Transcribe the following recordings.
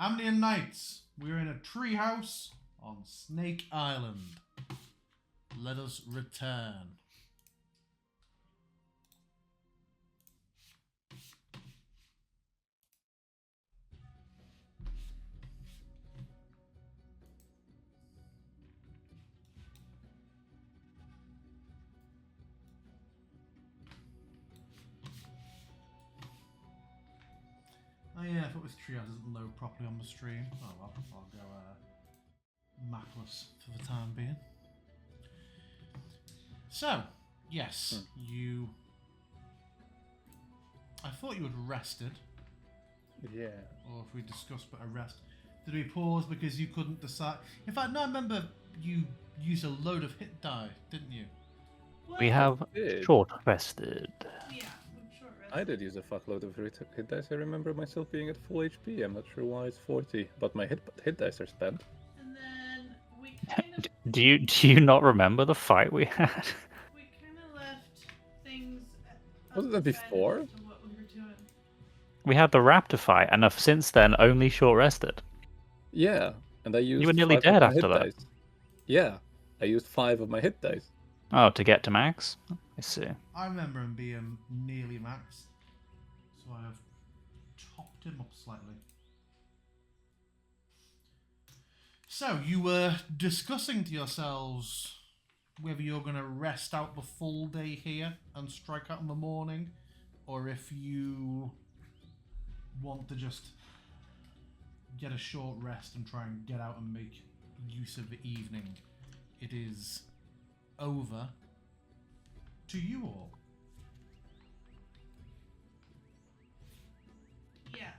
Amnian Nights. We're in a treehouse on Snake Island. Let us return. Oh yeah, if it was treehouse, it doesn't load properly on the stream. Oh well, I'll go mapless for the time being. So, yes, you... I thought you had rested. Yeah. Or if we discussed but a rest. Did we pause because you couldn't decide? In fact, no, I remember you used a load of hit die, didn't you? We have short rested. Yeah, short rest. I did use a fuckload of hit dice. I remember myself being at full HP. I'm not sure why it's 40, but my hit dice are spent. And then we kind of... Do you not remember the fight we had? We kind of left things... Wasn't that before? To what we were doing. We had the raptor fight, and since then only short rested. Yeah, and I used. You were nearly 5 dead of my after hit that. dice. Yeah, I used 5 of my hit dice. Oh, to get to max? I see. I remember him being nearly max. So I have topped him up slightly. So, you were discussing to yourselves whether you're going to rest out the full day here and strike out in the morning, or if you want to just get a short rest and try and get out and make use of the evening. It is over to you all. Yeah,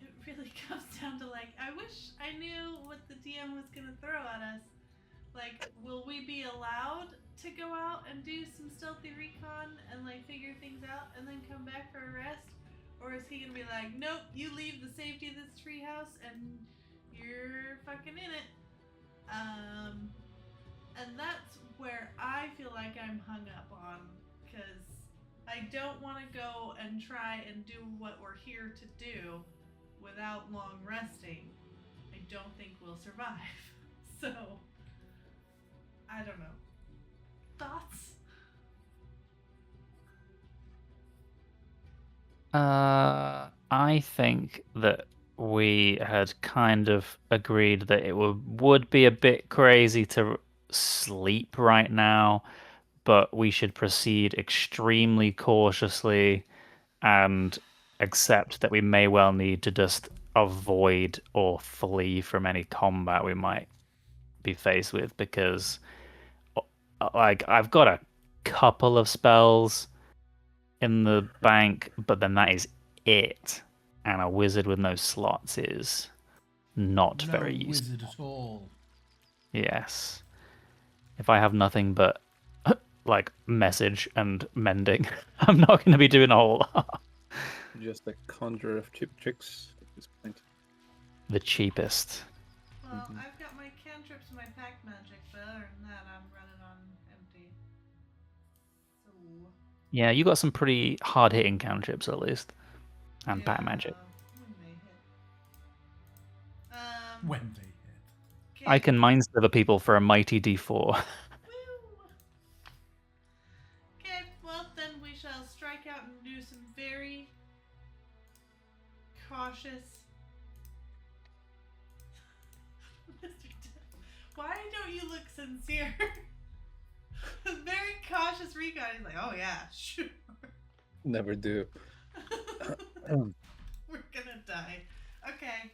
it really comes down to, like, I wish I knew what the DM was going to throw at us. Like, will we be allowed to go out and do some stealthy recon and, like, figure things out and then come back for a rest? Or is he going to be like, nope, you leave the safety of this treehouse and you're fucking in it? And that's where I feel like I'm hung up on, because I don't want to go and try and do what we're here to do without long resting. I don't think we'll survive. So, I don't know. Thoughts? I think that we had kind of agreed that it would be a bit crazy to sleep right now, but we should proceed extremely cautiously and accept that we may well need to just avoid or flee from any combat we might be faced with, because like I've got a couple of spells in the bank, but then that is it. And a wizard with no slots is not very useful. No wizard at all. Yes. If I have nothing but like message and mending, I'm not going to be doing a whole lot. Just a conjurer of cheap tricks at this point. The cheapest. Well, I've got my cantrips and my pack magic, but other than that, I'm running on empty. So... Yeah, you got some pretty hard-hitting cantrips at least. And pack magic. When they hit. When they hit. I can mind other people for a mighty D4. Woo! Okay, well then we shall strike out and do some very cautious... Why don't you look sincere? Very cautious recon. He's like, oh yeah, sure. Never do. We're gonna die. Okay.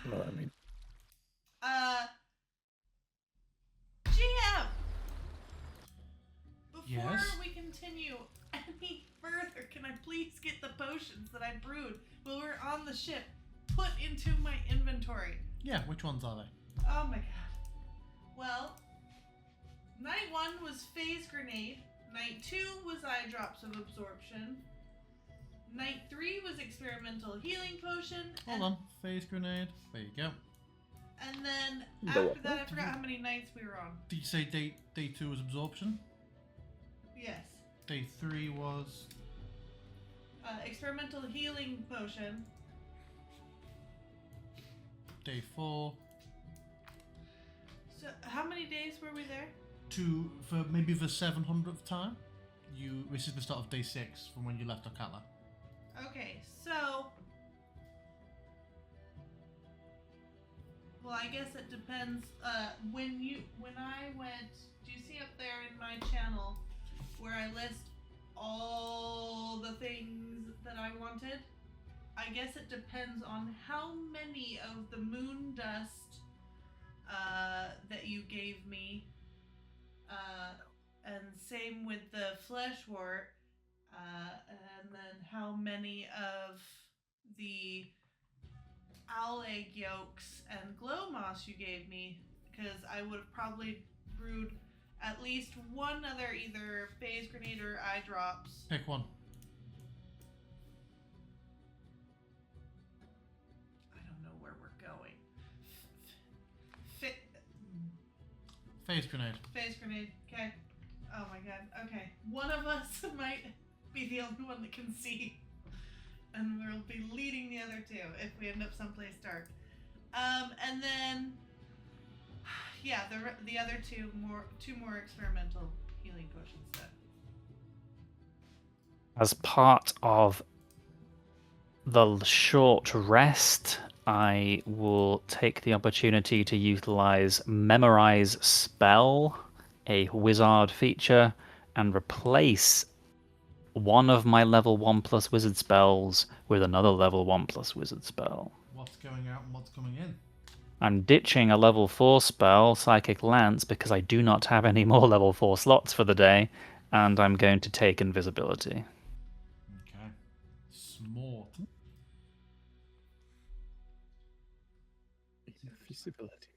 No, I mean. GM! Before Yes? we continue any further, can I please get the potions that I brewed while we're on the ship put into my inventory? Yeah, which ones are they? Oh my god. Well, night 1 was phase grenade. Night 2 was eye drops of absorption. Night 3 was experimental healing potion. Hold on. Phase grenade. There you go. And then The after what? that, I forgot how many nights we were on. Did you say day 2 was absorption? Yes. Day 3 was... experimental healing potion. Day 4. So, how many days were we there? For maybe the 700th time. This is the start of day 6 from when you left Athkatla. Okay, so. Well, I guess it depends. When I went, do you see up there in my channel where I list all the things that I wanted? I guess it depends on how many of the moon dust that you gave me, and same with the flesh wart, and then how many of the owl egg yolks and glow moss you gave me, because I would have probably brewed at least one other either phase grenade or eye drops. Pick one. I don't know where we're going. Phase grenade. Phase grenade. Okay. Oh my god. Okay. One of us might be the only one that can see, and we'll be leading the other two if we end up someplace dark. And then, yeah, the other two more experimental healing potions then. As part of the short rest, I will take the opportunity to utilize Memorize Spell, a wizard feature, and replace one of my level 1+ wizard spells with another level 1+ wizard spell. What's going out and what's coming in? I'm ditching a level 4 spell, Psychic Lance, because I do not have any more level 4 slots for the day, and I'm going to take Invisibility. Okay. Smart. Invisibility.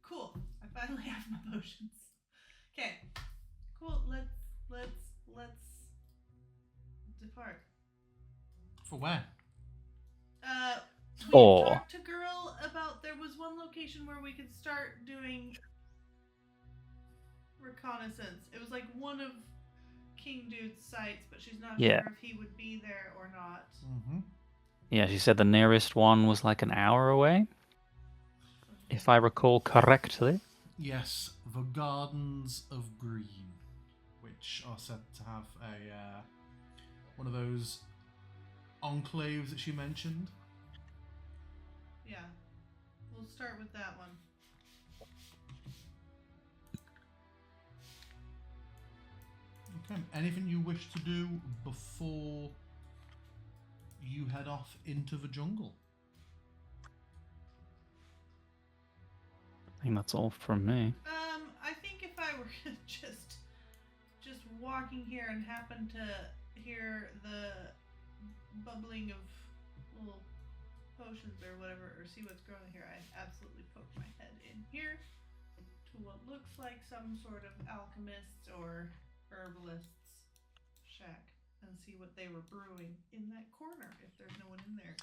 Cool. I finally have my potions. Okay. Cool. Let's depart. For where? We Or- talked to Girl about there was one location where we could start doing reconnaissance. It was like one of King Dude's sites, but she's not Yeah. sure if he would be there or not. Mm-hmm. Yeah, she said the nearest one was like an hour away, if I recall correctly. Yes, the Gardens of Green, which are said to have a one of those enclaves that she mentioned. Yeah. We'll start with that one. Okay. Anything you wish to do before you head off into the jungle? I think that's all from me. I think if I were just walking here and happened to hear the bubbling of little potions or whatever, or see what's growing here, I'd absolutely poke my head in here to what looks like some sort of alchemist or herbalist's shack and see what they were brewing in that corner if there's no one in there.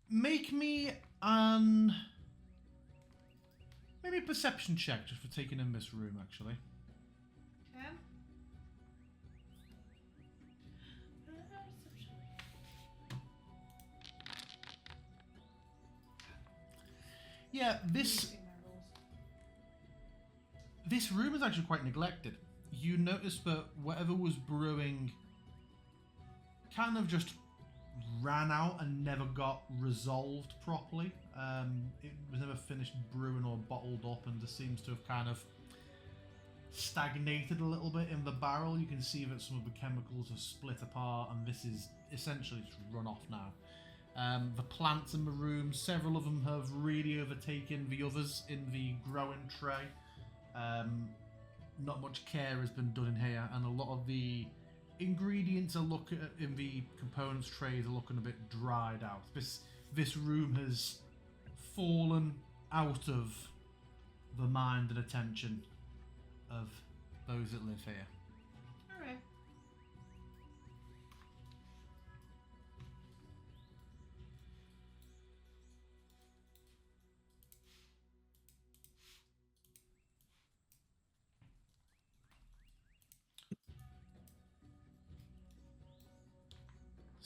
Make me an maybe a perception check just for taking in this room, actually. Can? Yeah, this room is actually quite neglected. You notice that whatever was brewing kind of just ran out and never got resolved properly. It was never finished brewing or bottled up, and just seems to have kind of stagnated a little bit in the barrel. You can see that some of the chemicals are split apart, and this is essentially just run off now. The plants in the room, several of them have really overtaken the others in the growing tray. Not much care has been done in here, and a lot of the ingredients in the components trays are looking a bit dried out. This room has fallen out of the mind and attention of those that live here. Alright.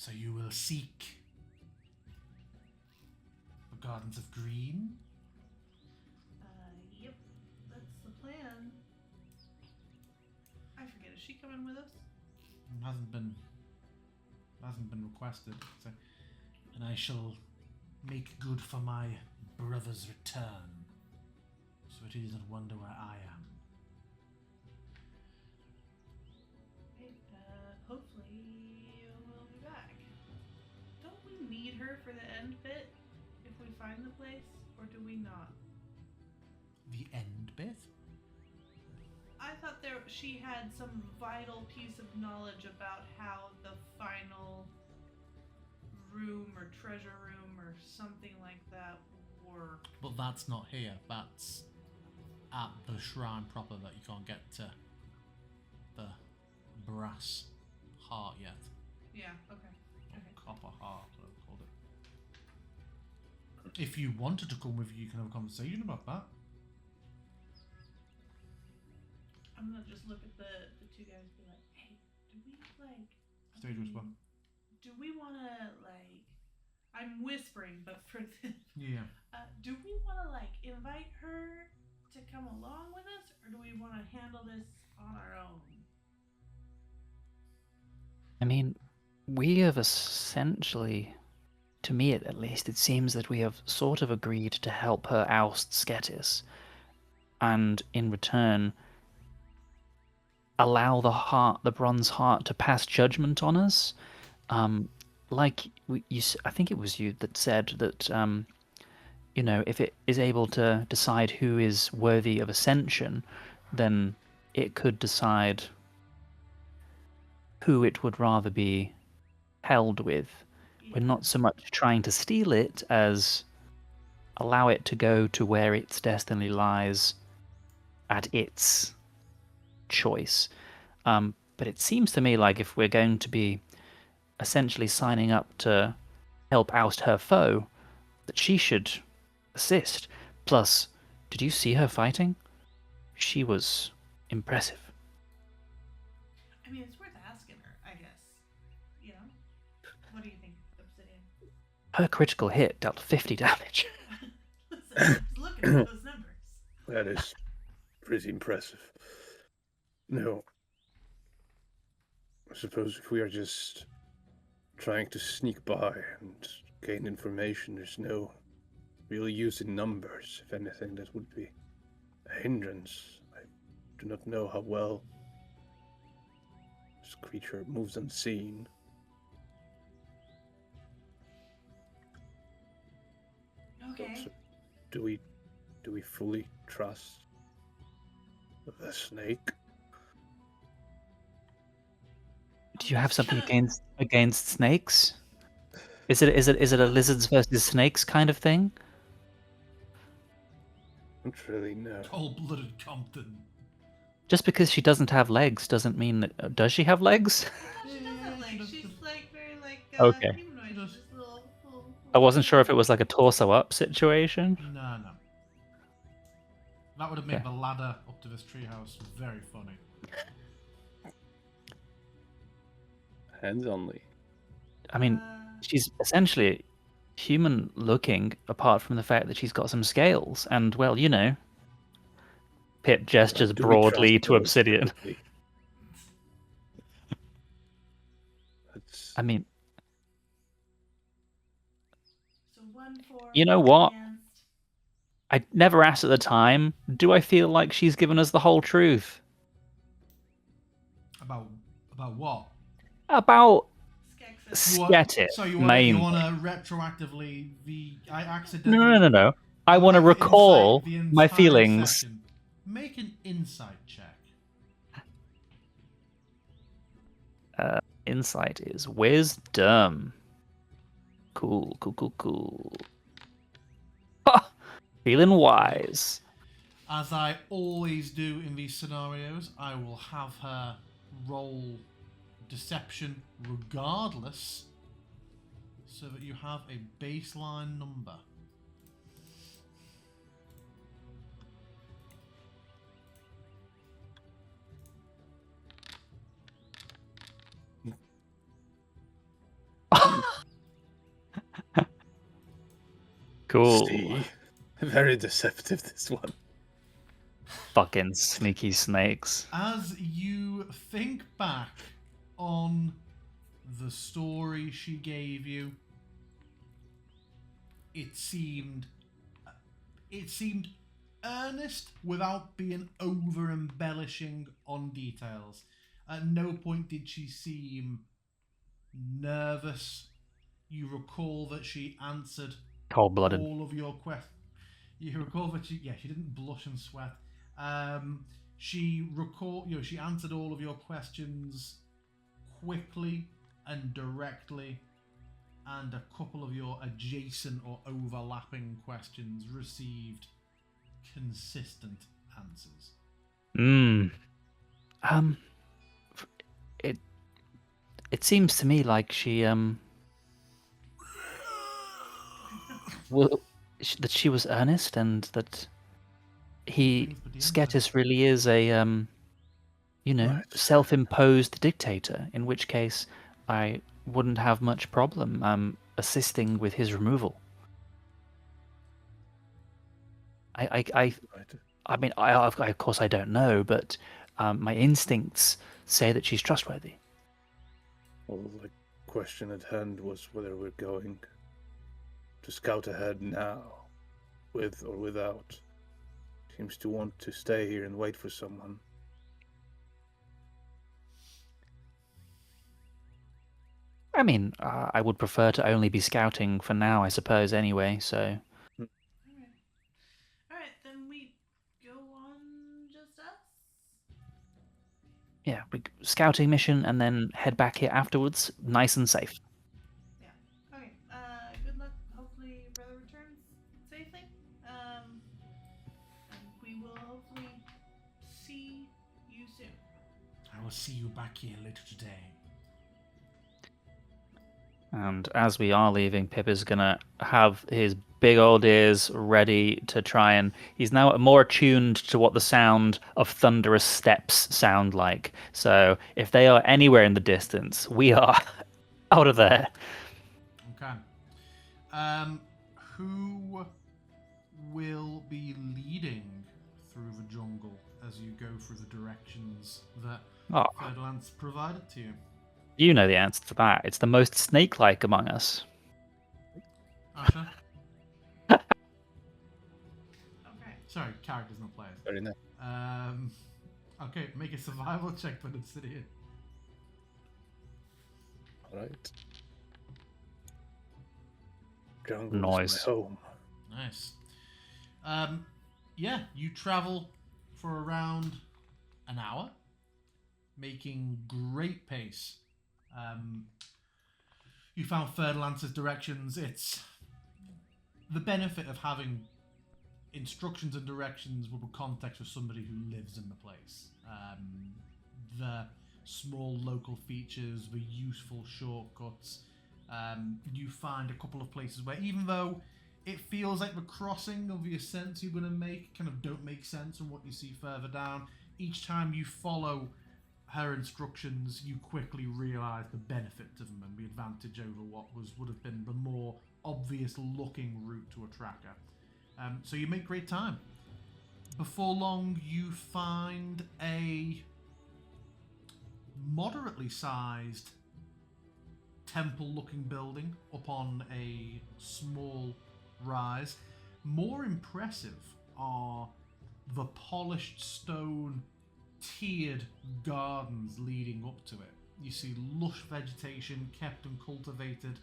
So you will seek the Gardens of Green? Yep, that's the plan. I forget, is she coming with us? Hasn't been requested. So, and I shall make good for my brother's return, so that he doesn't wonder where I am. Hopefully we'll be back. Don't we need her for the end bit if we find the place, or do we not? The end bit? I thought she had some vital piece of knowledge about how the final room or treasure room or something like that worked. But that's not here. That's at the shrine proper that you can't get to the brass heart yet. Yeah, okay. Or copper heart, whatever they called it. If you wanted to come with you can have a conversation about that. I'm gonna just look at the two guys and be like, hey, do we Stage whisper. do we wanna I'm whispering, but for this Yeah. do we wanna invite her to come along with us, or do we wanna handle this on our own? I mean, we have essentially, to me at least, it seems that we have sort of agreed to help her oust Sketis, and in return, allow the bronze heart to pass judgment on us. I think it was you that said that, if it is able to decide who is worthy of ascension, then it could decide who it would rather be held with. We're not so much trying to steal it as allow it to go to where its destiny lies at its choice. But it seems to me like if we're going to be essentially signing up to help oust her foe, that she should assist. Plus, did you see her fighting? She was impressive. I mean, it's worth asking her, I guess. You know? What do you think, Obsidian? Her critical hit dealt 50 damage. Listen, I was looking at those numbers. That is pretty impressive. No. I suppose if we are just trying to sneak by and gain information, there's no real use in numbers. If anything, that would be a hindrance. I do not know how well this creature moves unseen. Okay. So do we fully trust the snake? Do you have something against snakes? Is it a lizards versus snakes kind of thing? I don't really know. Cold-blooded Compton. Just because she doesn't have legs doesn't mean that. Does she have legs? No, she doesn't she's very Okay. humanoid. She's just little. I wasn't sure if it was like a torso up situation. No. That would have made Okay. the ladder up to this treehouse very funny. Hands only. I mean, she's essentially human looking, apart from the fact that she's got some scales. And, well, Pip gestures Do we broadly trust to her Obsidian. strictly? That's I mean, So 1 4. You know what? Against. I never asked at the time, do I feel like she's given us the whole truth? About what? About Skeksis. Sketis, So you mainly. want to retroactively I accidentally. No. I want to like recall the my entire feelings. session. Make an insight check. Insight is wisdom. Cool. Ha! Feeling wise. As I always do in these scenarios, I will have her roll deception regardless, so that you have a baseline number. Cool. See? Very deceptive, this one. Fucking sneaky snakes. As you think back on the story she gave you, it seemed earnest without being over embellishing on details. At no point did she seem nervous. You recall that she answered Cold-blooded. all of your questions. You recall that she didn't blush and sweat. She answered all of your questions quickly and directly, and a couple of your adjacent or overlapping questions received consistent answers. It seems to me like she that she was earnest and that Sketis really is a Right. self-imposed dictator. In which case, I wouldn't have much problem assisting with his removal. I mean, of course I don't know, but my instincts say that she's trustworthy. Well, the question at hand was whether we're going to scout ahead now, with or without. Seems to want to stay here and wait for someone. I mean, I would prefer to only be scouting for now, I suppose, anyway, so... Alright, then we go on just us? Yeah, scouting mission and then head back here afterwards, nice and safe. Yeah. Okay, good luck. Hopefully brother returns safely. And we will hopefully see you soon. I will see you back here later today. And as we are leaving, Pip is going to have his big old ears ready to try and... He's now more attuned to what the sound of thunderous steps sound like. So if they are anywhere in the distance, we are out of there. Okay. Who will be leading through the jungle as you go through the directions that Ferdinand's provided to you? You know the answer to that. It's the most snake-like among us. Asha? Okay. Sorry, characters, not players. Very nice. Okay, make a survival check for the city. Alright. Jungle Nice. is my home. Nice. Yeah, you travel for around an hour, making great pace. You found Ferdinand's directions. It's the benefit of having instructions and directions with context for somebody who lives in the place. The small local features, the useful shortcuts. You find a couple of places where, even though it feels like the crossing of the ascents you're going to make kind of don't make sense from what you see further down, each time you follow her instructions, you quickly realise the benefit of them and the advantage over what would have been the more obvious looking route to a tracker. So you make great time. Before long, you find a moderately sized temple-looking building up on a small rise. More impressive are the polished stone tiered gardens leading up to it. You see lush vegetation kept and cultivated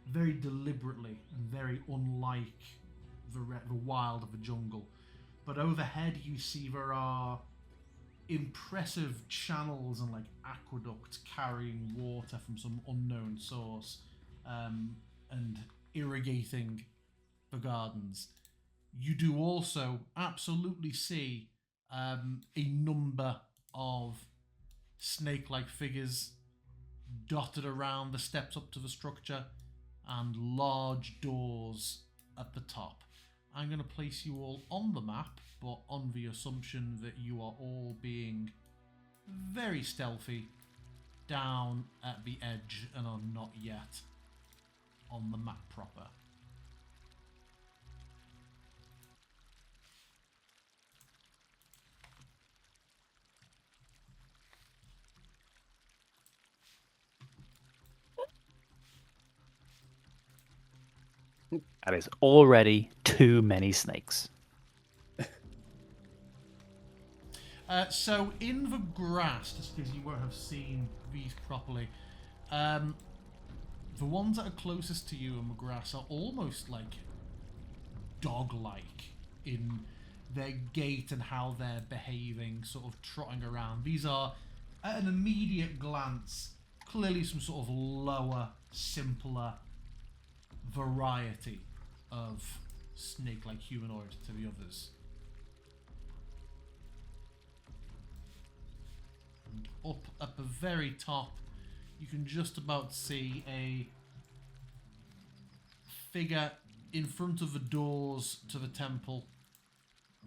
very deliberately and very unlike the wild of the jungle. But overhead you see there are impressive channels and like aqueducts carrying water from some unknown source and irrigating the gardens. You do also absolutely see a number of snake-like figures dotted around the steps up to the structure and large doors at the top. I'm going to place you all on the map, but on the assumption that you are all being very stealthy down at the edge and are not yet on the map proper. That is already too many snakes. So in the grass, just because you won't have seen these properly, the ones that are closest to you in the grass are almost like dog-like in their gait and how they're behaving, sort of trotting around. These are, at an immediate glance, clearly some sort of lower, simpler variety of snake-like humanoid to the others. And up at the very top, you can just about see a figure in front of the doors to the temple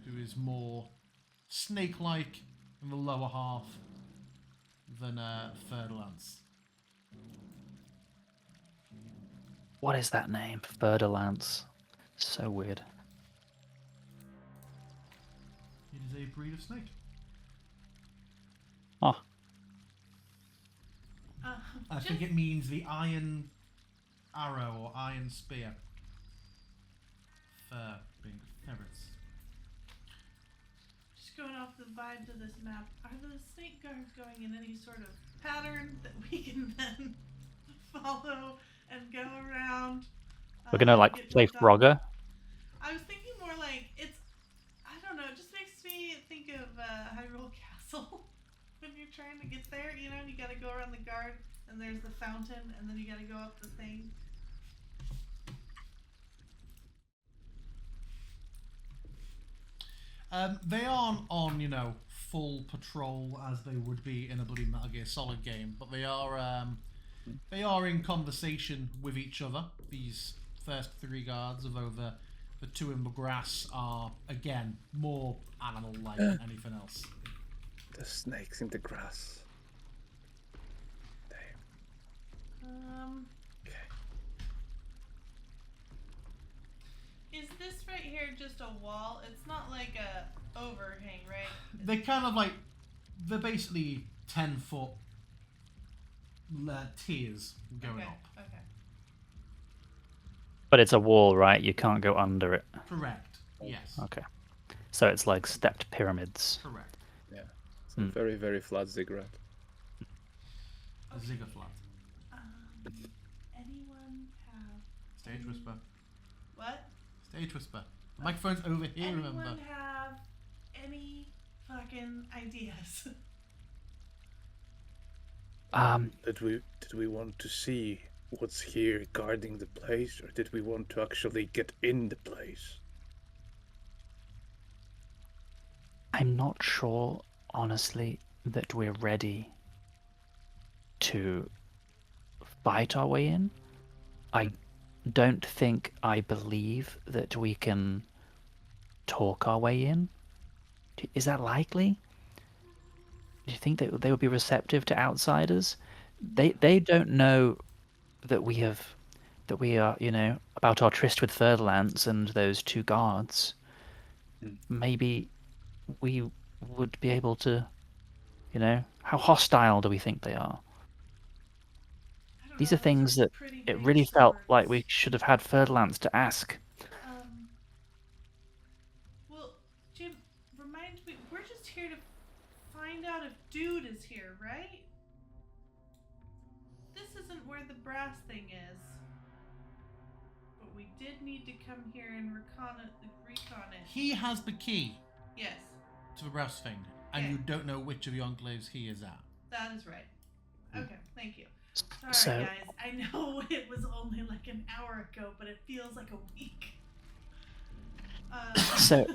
who is more snake-like in the lower half than Ferdinand's. What is that name? Ferdinand. So weird. It is a breed of snake. Oh, I think it means the iron arrow or iron spear. Fur being ferrets. Just going off the vibes of this map, are the snake guards going in any sort of pattern that we can then follow and go around? we're gonna like get play to the Frogger. I was thinking more like I don't know, it just makes me think of Hyrule Castle. When you're trying to get there, you know, you gotta go around the guard, and there's the fountain, and then you gotta go up the thing. They aren't on, full patrol as they would be in a bloody Metal Gear Solid game, but they are in conversation with each other. These first three guards, although the two in the grass are again more animal-like than anything else. The snakes in the grass. Okay. Is this right here just a wall? It's not like a overhang, right? They're kind of like, they're basically 10-foot tiers going Okay, up. okay. But it's a wall, right? You can't go under it. Correct. Yes. Okay. So it's like stepped pyramids. Correct. It's a very, very flat ziggurat. A ziggurat. Anyone have Stage whisper. what? Stage whisper. The microphone's over here, Anyone remember. have any fucking ideas? Did we want to see what's here guarding the place, or did we want to actually get in the place? I'm not sure, honestly, that we're ready to fight our way in. I don't think I believe that we can talk our way in. Is that likely? Do you think that they would be receptive to outsiders? They don't know that we are, about our tryst with Ferdinand and those two guards. Maybe we would be able to, how hostile do we think they are? I don't These know, are things those that pretty it big really felt like swords. we should have had Ferdinand to ask. Well, Jim, remind me, we're just here to find out if Dude is here, right? This isn't where the brass thing is. But we did need to come here and recon it. He has the key Yes, to the brass thing, and Okay. you don't know which of the enclaves he is at. that is right. Okay, thank you. Sorry, So- guys. I know it was only like an hour ago, but it feels like a week. So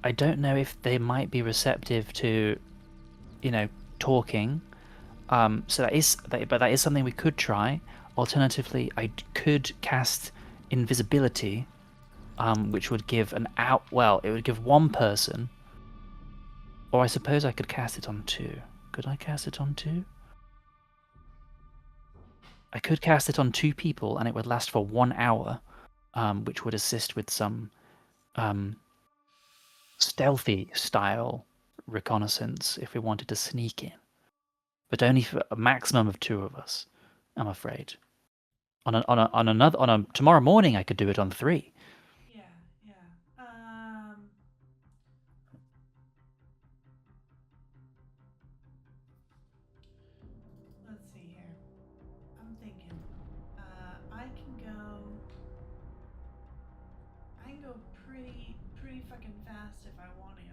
I don't know if they might be receptive to, talking. So but that is something we could try. Alternatively, I could cast invisibility, which would give it would give one person. Or I suppose I could cast it on two. Could I cast it on two? I could cast it on two people, and it would last for 1 hour, which would assist with some stealthy style reconnaissance if we wanted to sneak in. But only for a maximum of 2 of us, I'm afraid. On a tomorrow morning, I could do it on 3. Yeah. Let's see here. I'm thinking. I can go pretty fucking fast if I want to.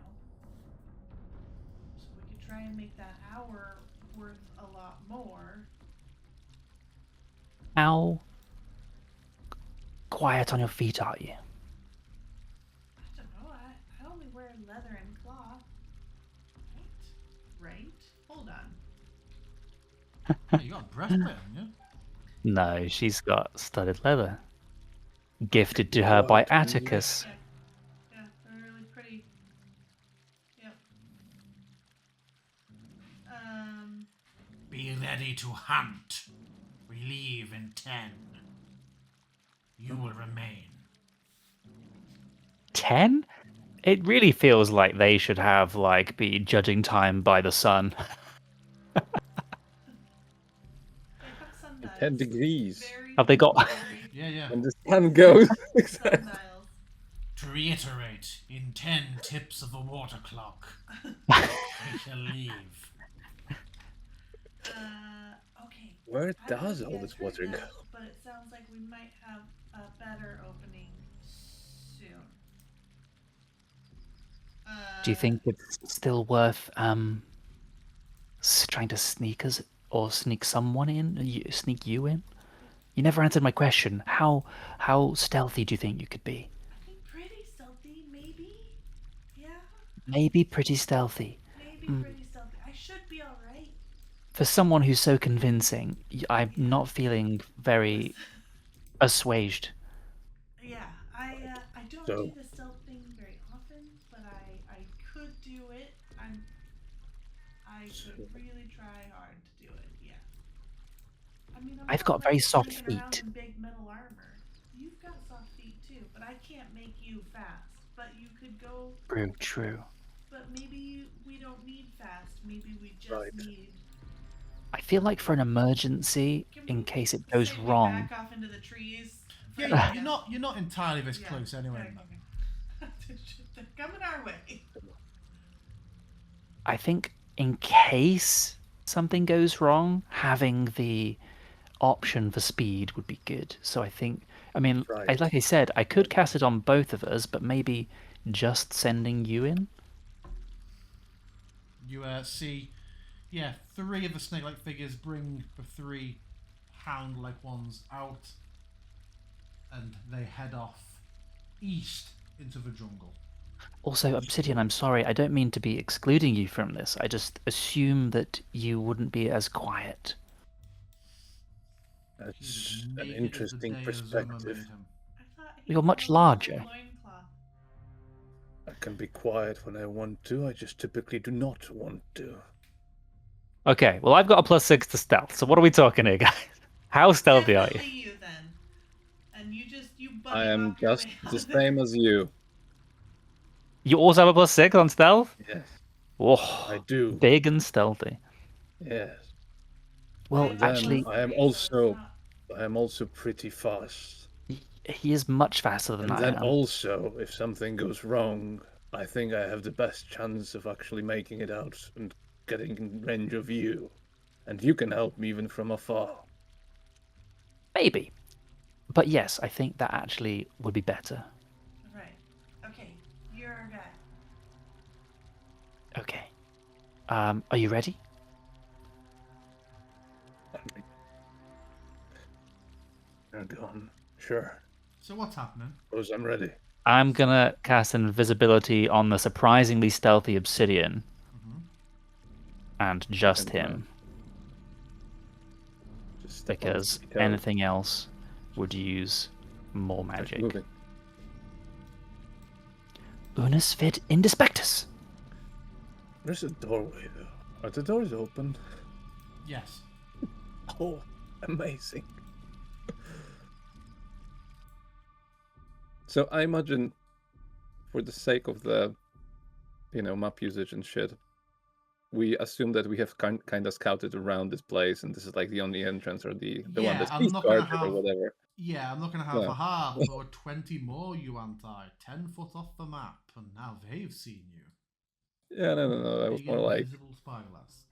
So we could try and make that hour worth a lot more. How quiet on your feet are you? I don't know. I only wear leather and cloth. Right? Hold on. Yeah, you got a breastplate, haven't you? No, she's got studded leather. Gifted to Go her by out and Atticus. Yeah, they're really pretty. Yep. Be ready to hunt. We leave in 10. You will remain. 10? It really feels like they should have be judging time by the sun. They have sundials. 10 degrees. Have they got- Very Yeah. When the sun goes. sundials. To reiterate, in 10 tips of the water clock, we shall leave. Okay. Where I don't know does if you all guys this heard water this, go? but it sounds like we might have a better opening soon. Do you think it's still worth trying to sneak us or sneak someone in? Sneak you in? You never answered my question. How stealthy do you think you could be? I think pretty stealthy, maybe? Yeah? Maybe pretty stealthy. Maybe Mm. pretty stealthy. I should be alright. For someone who's so convincing, I'm not feeling very assuaged. Yeah, I don't So- do the stealth thing very often, but I could do it. I could really try hard to do it. Yeah. I mean, I'm I've not got very like soft slinking around feet. in big metal armor. You've got soft feet too, but I can't make you fast. But you could go. True. But maybe we don't need fast. Maybe we just Right. need. I feel like for an emergency, Can in we case it goes say we wrong, back off into the trees. for Yeah, a you're not entirely this Yeah, close anyway. okay. They're coming our way. I think in case something goes wrong, having the option for speed would be good. So I mean, Right. like I said, I could cast it on both of us, but maybe just sending you in. You see, 3 of the snake-like figures bring the 3 hound-like ones out, and they head off east into the jungle. Also, Obsidian, I'm sorry, I don't mean to be excluding you from this. I just assume that you wouldn't be as quiet. That's Jesus, an naked as the interesting day Azuma perspective. made him. I thought he You're was much all in a larger. loincloth. I can be quiet when I want to. I just typically do not want to. Okay, well, I've got a +6 to stealth, so what are we talking here, guys? How stealthy are you? Definitely you then. And you buddy I am walk your just way out the of there. same as you. You also have a +6 on stealth? Yes, Oh, I do. big and stealthy. Yes. Well, And then actually, I am So it's also not- pretty fast. he is much faster than And I then am. also, if something goes wrong, I think I have the best chance of actually making it out and getting in range of you. And you can help me even from afar. Maybe. But yes, I think that actually would be better. Right. Okay. You're our guy. Okay. Are you ready? Go on. Sure. So what's happening? Suppose I'm ready. I'm gonna cast invisibility on the surprisingly stealthy Obsidian. And just And, him. Just step on Because the toe. anything else would use more Start magic. moving. Unus vid indispectus. There's a doorway though. Are the doors open? Yes. Oh, amazing. So I imagine, for the sake of the, map usage and shit, we assume that we have kind of scouted around this place, and this is like the only entrance or the one Yeah, that's I'm not gonna guarded or have. whatever. Yeah, I'm not gonna have Yeah. aha, but there were 20 more Yuan-Tai, 10 foot off the map, and now they've seen you. Yeah, no. I was Big more like, invisible spyglass.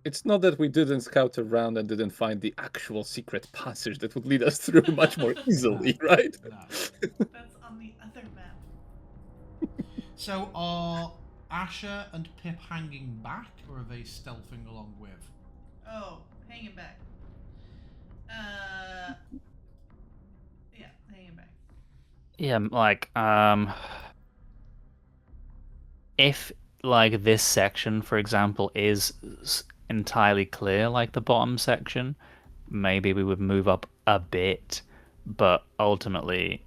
it's not that we didn't scout around and didn't find the actual secret passage that would lead us through much more easily, right? No. That's on the other map. So are Asher and Pip hanging back, or are they stealthing along with? Oh, hanging back. Yeah, hanging back. Yeah, like if like this section, for example, is entirely clear, like the bottom section, maybe we would move up a bit, but ultimately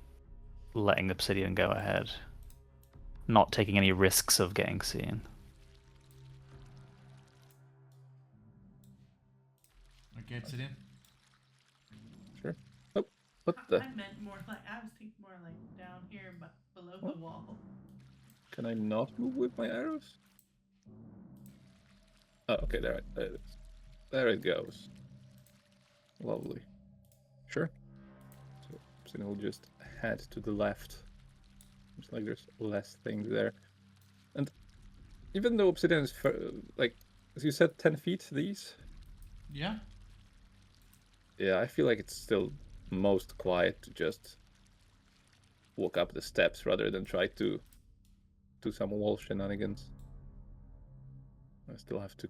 letting Obsidian go ahead, not taking any risks of getting seen. Okay, Obsidian. Sure. Oh, what the? I meant more like I was thinking more like down here, but below the wall. Can I not move with my arrows? Oh, okay, there it is. There it goes. Lovely. Sure. So Obsidian will just head to the left. Looks like there's less things there. And even though Obsidian is, like, as you said, 10 feet, these? Yeah? Yeah, I feel like it's still most quiet to just walk up the steps rather than try to do some wall shenanigans. I still have to.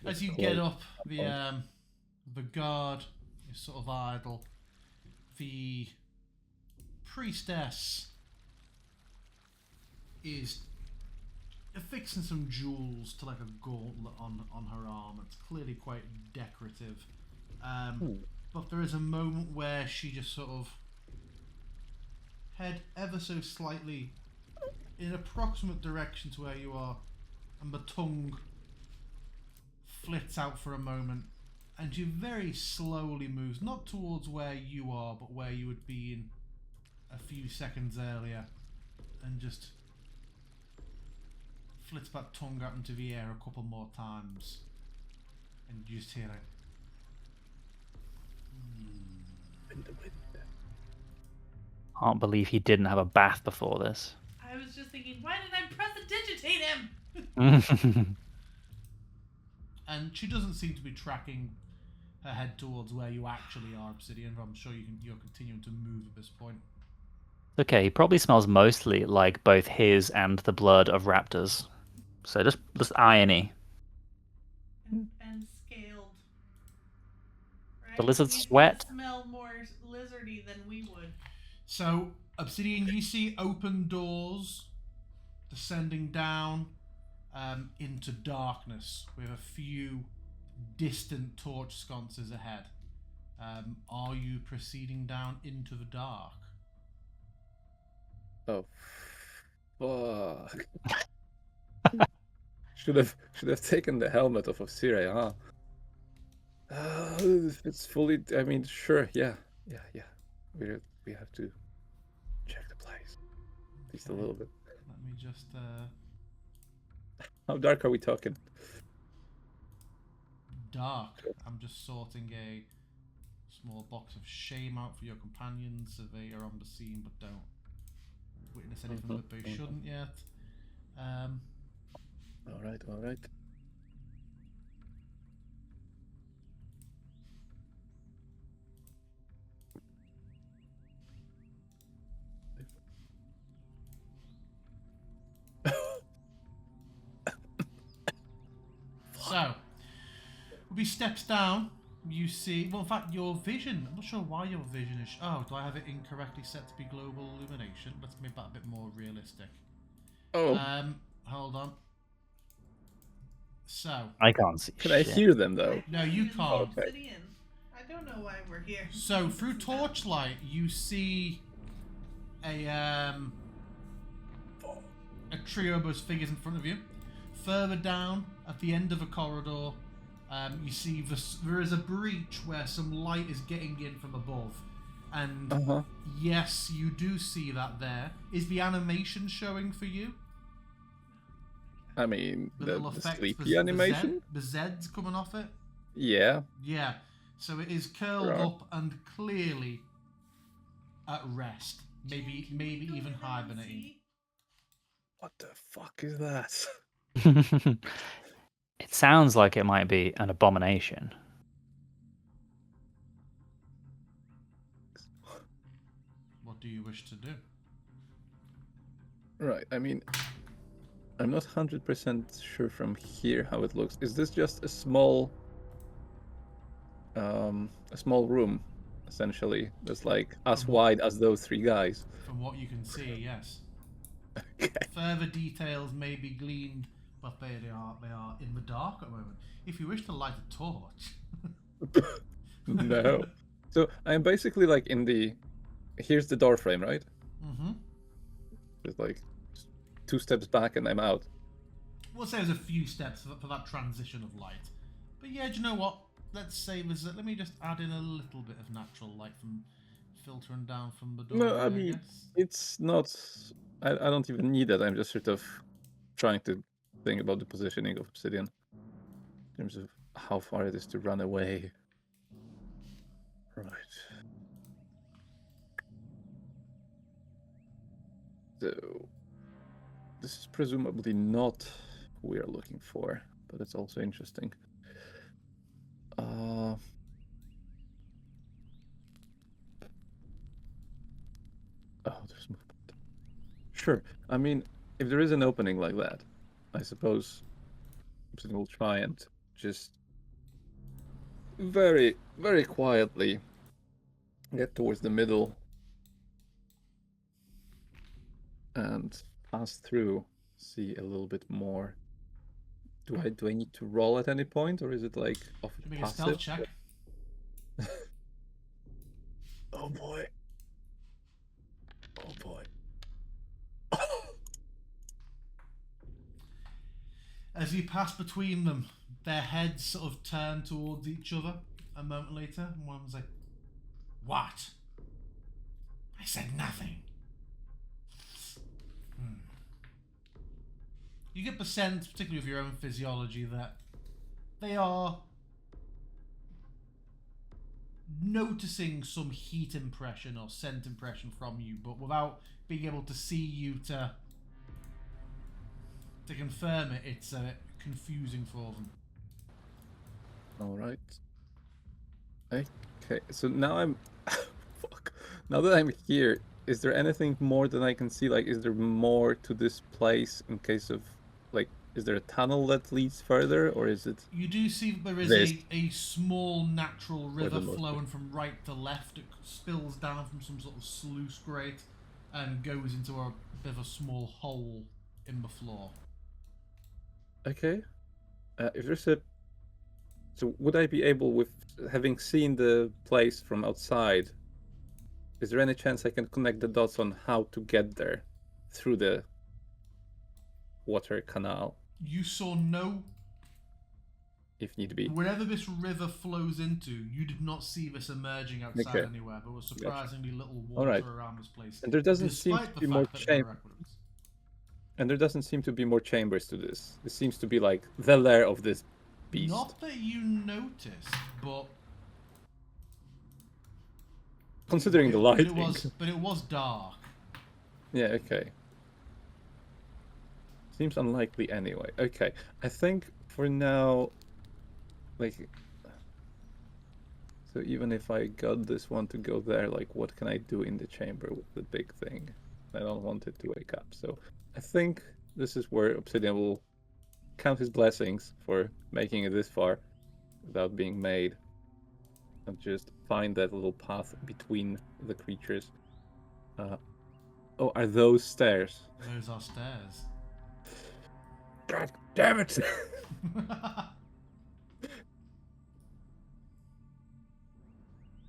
As you get up, the guard is sort of idle. The priestess is affixing some jewels to like a gauntlet on her arm. It's clearly quite decorative. But there is a moment where she just sort of head ever so slightly in an approximate direction to where you are, and the tongue flits out for a moment, and she very slowly moves, not towards where you are, but where you would be in a few seconds earlier, and just flits that tongue out into the air a couple more times, and you just hear it. Can't believe he didn't have a bath before this. I was just thinking, why did I prestidigitate him? And she doesn't seem to be tracking her head towards where you actually are, Obsidian. I'm sure you're continuing to move at this point. Okay, he probably smells mostly like both his and the blood of raptors. So just irony. And scaled. Right? The lizards He's sweat. gonna smell more lizardy than we would. So, Obsidian, you see open doors descending down into darkness with a few distant torch sconces ahead. Are you proceeding down into the dark? Oh, fuck! should have taken the helmet off of Sire, huh? If it's fully, I mean, sure, yeah. We have to check the place, at least a little bit. Let me just. How dark are we talking? Dark. I'm just sorting a small box of shame out for your companions so they are on the scene but don't witness anything that they shouldn't yet. All right. So, will be steps down. You see, well, in fact, your vision. I'm not sure why your vision is. Oh, do I have it incorrectly set to be global illumination? Let's make that a bit more realistic. Oh, Hold on. So, I can't see can shit. I hear them though? No, you can't. Okay. Obsidian. I don't know why we're here. So through torchlight, you see a trio of those figures in front of you. Further down, at the end of a corridor, you see there is a breach where some light is getting in from above. And yes, you do see that there. Is the animation showing for you? I mean, The the, little the effect, sleepy animation? the Z's coming off it. Yeah. Yeah. So it is curled Right. up and clearly at rest. Maybe Can we go even over there and hibernating. see? What the fuck is that? It sounds like it might be an abomination. What do you wish to do? Right, I mean, I'm not 100% sure from here how it looks. Is this just a small room, essentially, that's like as From what- wide as those three guys? From what you can see, yes. Okay. Further details may be gleaned, but they are in the dark at the moment. If you wish to light a torch. No. So I'm basically like in the. Here's the door frame, right? Mm-hmm. Just like 2 steps back and I'm out. We'll say there's a few steps for that transition of light. But yeah, do you know what? Let's say let me just add in a little bit of natural light from filtering down from the door. No, I mean, guess. it's not. I don't even need that. I'm just sort of trying to think about the positioning of Obsidian in terms of how far it is to run away. Right. So, this is presumably not who we are looking for, but it's also interesting. Oh, there's movement. Sure. I mean, if there is an opening like that, I suppose Obsidian will try and just very, very quietly get towards the middle and pass through, see a little bit more. Do I need to roll at any point, or is it like off Make a passive? stealth check. Oh boy. Oh boy. As you pass between them, their heads sort of turn towards each other a moment later, and one was like, "What? I said nothing." You get the sense, particularly with your own physiology, that they are noticing some heat impression or scent impression from you, but without being able to see you to confirm it, it's confusing for them. All right. Okay, so now I'm. Fuck. Now that I'm here, is there anything more that I can see? Like, is there more to this place in case of, like, is there a tunnel that leads further, or is it? You do see that there is This. a small natural river the most- flowing from right to left. It spills down from some sort of sluice grate and goes into a bit of a small hole in the floor. Okay. If there's a. So would I be able, with having seen the place from outside, is there any chance I can connect the dots on how to get there through the water canal, You saw no... if need be? Wherever this river flows into, you did not see this emerging outside Okay. anywhere. There was surprisingly little water Alright. around this place. And there doesn't seem despite to the be more fact that there chamber. were aqueducts. And there doesn't seem to be more chambers to this. This seems to be like the lair of this beast. Not that you noticed, but... Considering the but lighting. but it was dark. Yeah, okay. Seems unlikely anyway. Okay, I think for now, like, so even if I got this one to go there, like, what can I do in the chamber with the big thing? I don't want it to wake up. So I think this is where Obsidian will count his blessings for making it this far without being made, and just find that little path between the creatures. Oh, are those stairs? Those are stairs. God damn it!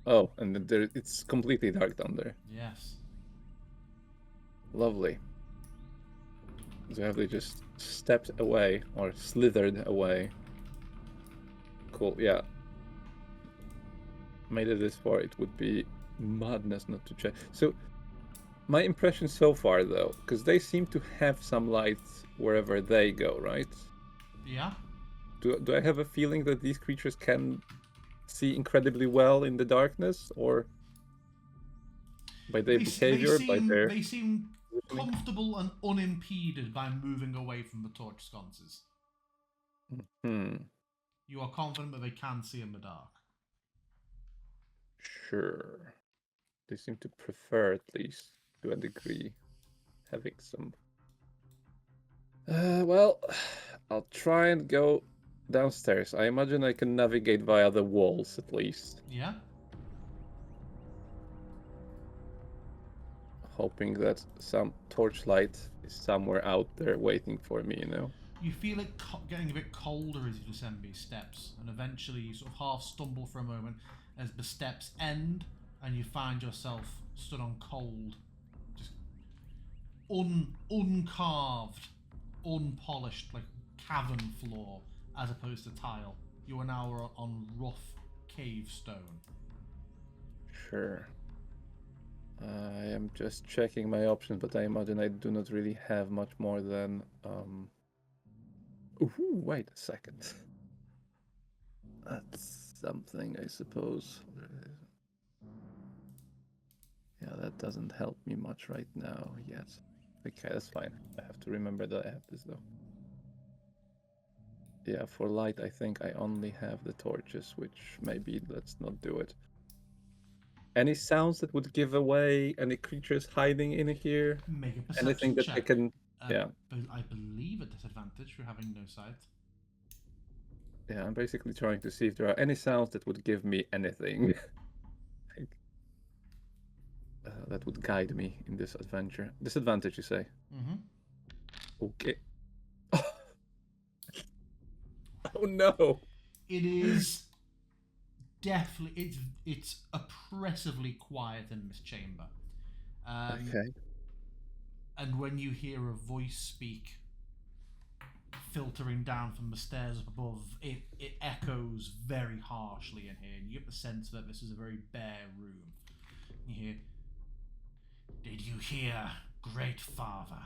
Oh, and there, it's completely dark down there. Yes. Lovely. So have they just stepped away or slithered away? Cool, yeah. Made it this far, it would be madness not to check. So, My impression so far, though, because they seem to have some light wherever they go, right? Yeah. Do I have a feeling that these creatures can see incredibly well in the darkness, or by their behavior, by their They seem positioning? comfortable and unimpeded by moving away from the torch sconces. Hmm. You are confident that they can see in the dark. Sure. They seem to prefer, at least to a degree, having some. Well, I'll try and go downstairs. I imagine I can navigate via the walls at least. Yeah. Hoping that some torchlight is somewhere out there waiting for me, you know? You feel it getting a bit colder as you descend these steps, and eventually you sort of half stumble for a moment as the steps end, and you find yourself stood on cold, just uncarved, unpolished, like cavern floor, as opposed to tile. You are now on rough cave stone. Sure. I am just checking my options, but I imagine I do not really have much more than Ooh, wait a second. That's something, I suppose. Yeah, that doesn't help me much right now yet. Okay, that's fine. I have to remember that I have this though. Yeah, for light, I think I only have the torches, which maybe let's not do it. Any sounds that would give away any creatures hiding in here? Make a Anything perception that I check. can. Yeah. I believe a disadvantage for having no sight. Yeah, I'm basically trying to see if there are any sounds that would give me anything. Like, that would guide me in this adventure. Disadvantage, you say? Mm-hmm. Okay. Oh no! It is definitely it's oppressively quiet in this chamber. Okay. And when you hear a voice speak, filtering down from the stairs up above, it echoes very harshly in here, and you get the sense that this is a very bare room. You hear, "Did you hear, Great Father?"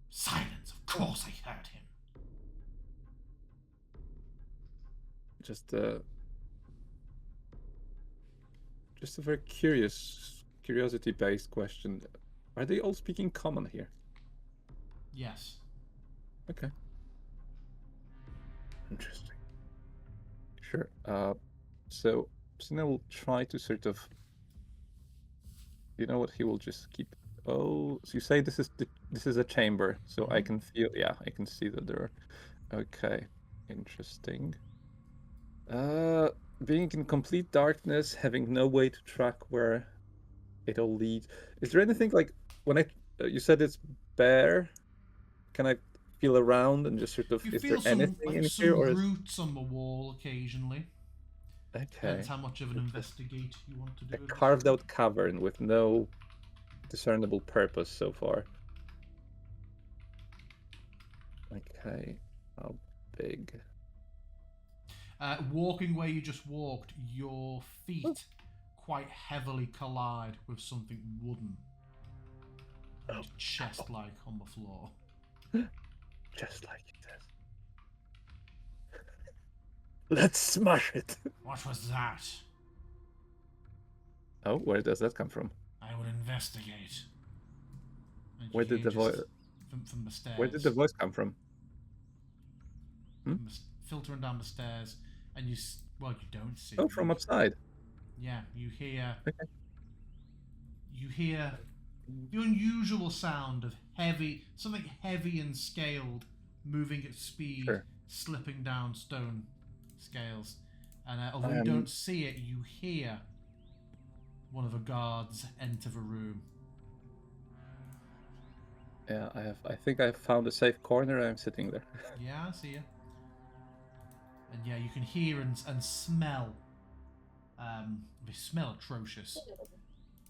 "Silence, of course I heard him." Just a very curiosity-based question. Are they all speaking common here? Yes. Okay. Interesting. Sure. So Sina will try to sort of. You know what? He will just keep. Oh, so you say this is a chamber, so I can feel. Yeah, I can see that there are. Okay, interesting. Being in complete darkness, having no way to track where it all leads. Is there anything like when you said it's bare? Can I feel around and just sort of? You Is there feel anything in here, some or is roots on the wall occasionally. okay? Depends how much of an It's investigate you want to do. a carved out cavern with no discernible purpose so far. Okay, how big? Walking where you just walked, your feet quite heavily collide with something wooden. And chest-like on the floor. Just like it says. Let's smash it. What was that? Oh, where does that come from? I will investigate. And Where you did hear the voice? from the stairs? Where did the voice come from? Filtering down the stairs, and you don't see. Oh, from upside. Yeah, you hear. Okay. You hear the unusual sound of something heavy and scaled, moving at speed, Sure. slipping down stone scales. And although you don't see it, you hear one of the guards enter the room. Yeah, I think I found a safe corner. I'm sitting there. Yeah, I see you. And yeah, you can hear and smell. They smell atrocious.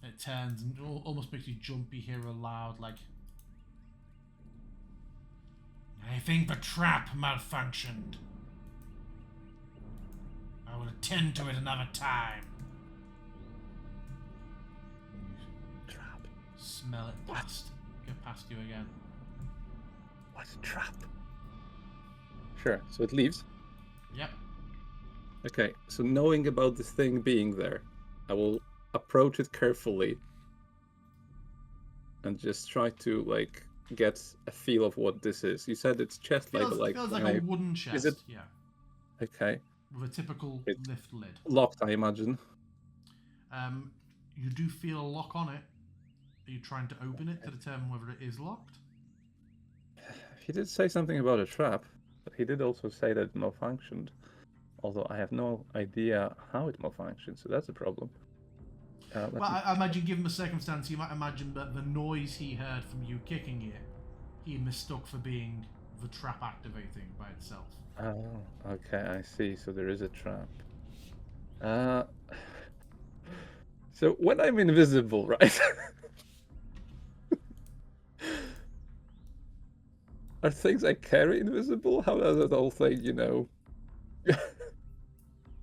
It turns and almost makes you jump. You hear aloud like, "I think the trap malfunctioned. I will attend to it another time." smell it go past you again. What a trap. Sure, so it leaves. Yep. Okay, so knowing about this thing being there, I will approach it carefully and just try to, like, get a feel of what this is. You said it's chest Feels like like when a wooden chest. it- Yeah. Okay, With a typical It's- lift lid. locked, I imagine. You do feel a lock on it. Are you trying to open it to determine whether it is locked? He did say something about a trap, but he did also say that it malfunctioned. Although I have no idea how it malfunctioned, so that's a problem. Well, I imagine, given the circumstance, you might imagine that the noise he heard from you kicking it, he mistook for being the trap activating by itself. Oh, okay, I see. So there is a trap. So when I'm invisible, right? Are things I carry invisible? How does that whole thing, you know?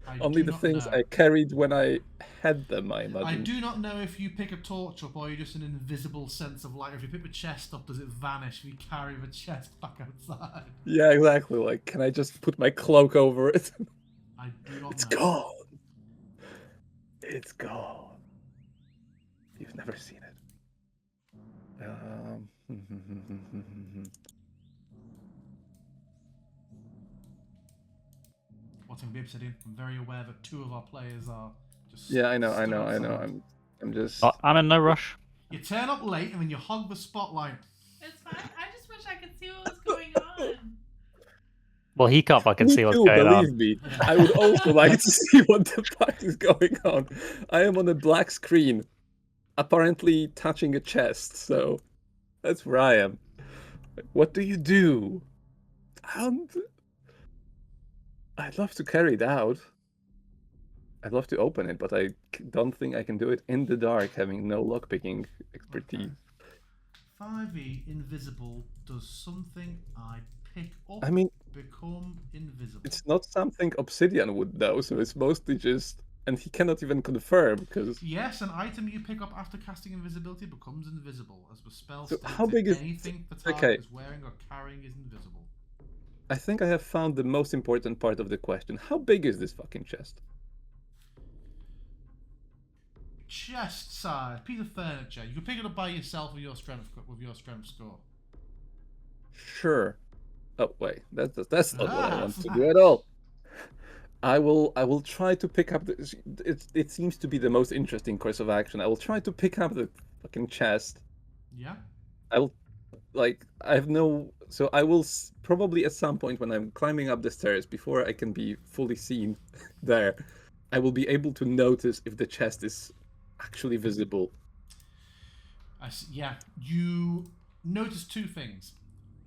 I Only do the not things know. I carried when I had them, I imagine. I do not know if you pick a torch up or you're just an invisible sense of light. If you pick the chest up, does it vanish if you carry the chest back outside? Yeah, exactly. Like, can I just put my cloak over it? I do not It's know. gone. It's gone. You've never seen it. What's in the obsidian? I'm very aware that two of our players are just Yeah, I know. stood outside. I'm just. I'm in no rush. You turn up late and then you hog the spotlight. It's fine. I just wish I could see what was going on. Well, he can't fucking Me see what's too, going believe on. me. I would also like to see what the fuck is going on. I am on a black screen, apparently touching a chest, so that's where I am. What do you do? And I'd love to carry it out. I'd love to open it, but I don't think I can do it in the dark, having no lockpicking expertise. Okay. 5e invisible does something I pick up, I mean, become invisible. it's not something Obsidian would know, so it's mostly just... And he cannot even confirm, because... Yes, an item you pick up after casting invisibility becomes invisible. As the spell So states, how big is... anything the target Okay. is wearing or carrying is invisible. I think I have found the most important part of the question. How big is this fucking chest? Chest size, piece of furniture. You can pick it up by yourself with your strength score. Sure. Oh wait, that's not what I want to do flash. at all. I will try to pick up the. It seems to be the most interesting course of action. I will try to pick up the fucking chest. Yeah. I will, like, I have no. So I will probably at some point when I'm climbing up the stairs, before I can be fully seen there, I will be able to notice if the chest is actually visible. Yeah. You notice two things.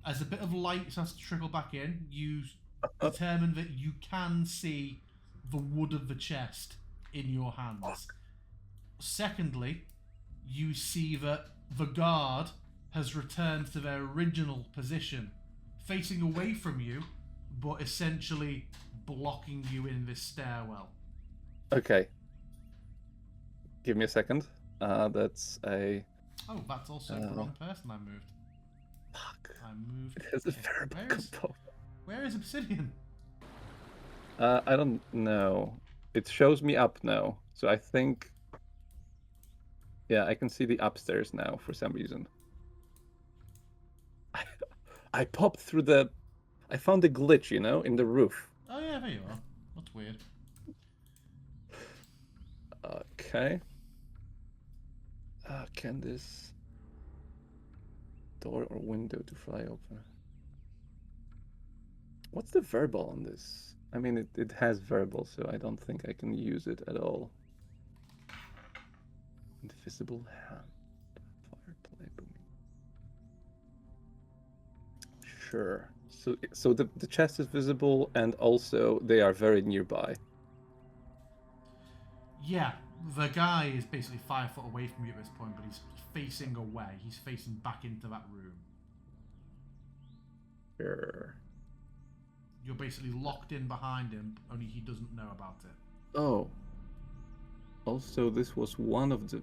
As a bit of light starts to trickle back in, you determine that you can see the wood of the chest in your hands. Secondly, you see that the guard has returned to their original position, facing away from you, but essentially blocking you in this stairwell. Okay. Give me a second. That's a. Oh, that's also the wrong person I moved. Fuck. I moved. It has a variable component. Where is Obsidian? I don't know. It shows me up now, so I think. Yeah, I can see the upstairs now for some reason. I popped through the. I found a glitch, you know, in the roof. Oh yeah, there you are. That's weird. Okay. Can this door or window to fly open? What's the verbal on this? I mean, it has verbal, so I don't think I can use it at all. Invisible hand. Fireplay booming. Sure. So the chest is visible, and also they are very nearby. Yeah, the guy is basically 5 foot away from you at this point, but he's facing away. He's facing back into that room. Sure. You're basically locked in behind him, only he doesn't know about it. Oh. Also, this was one of the...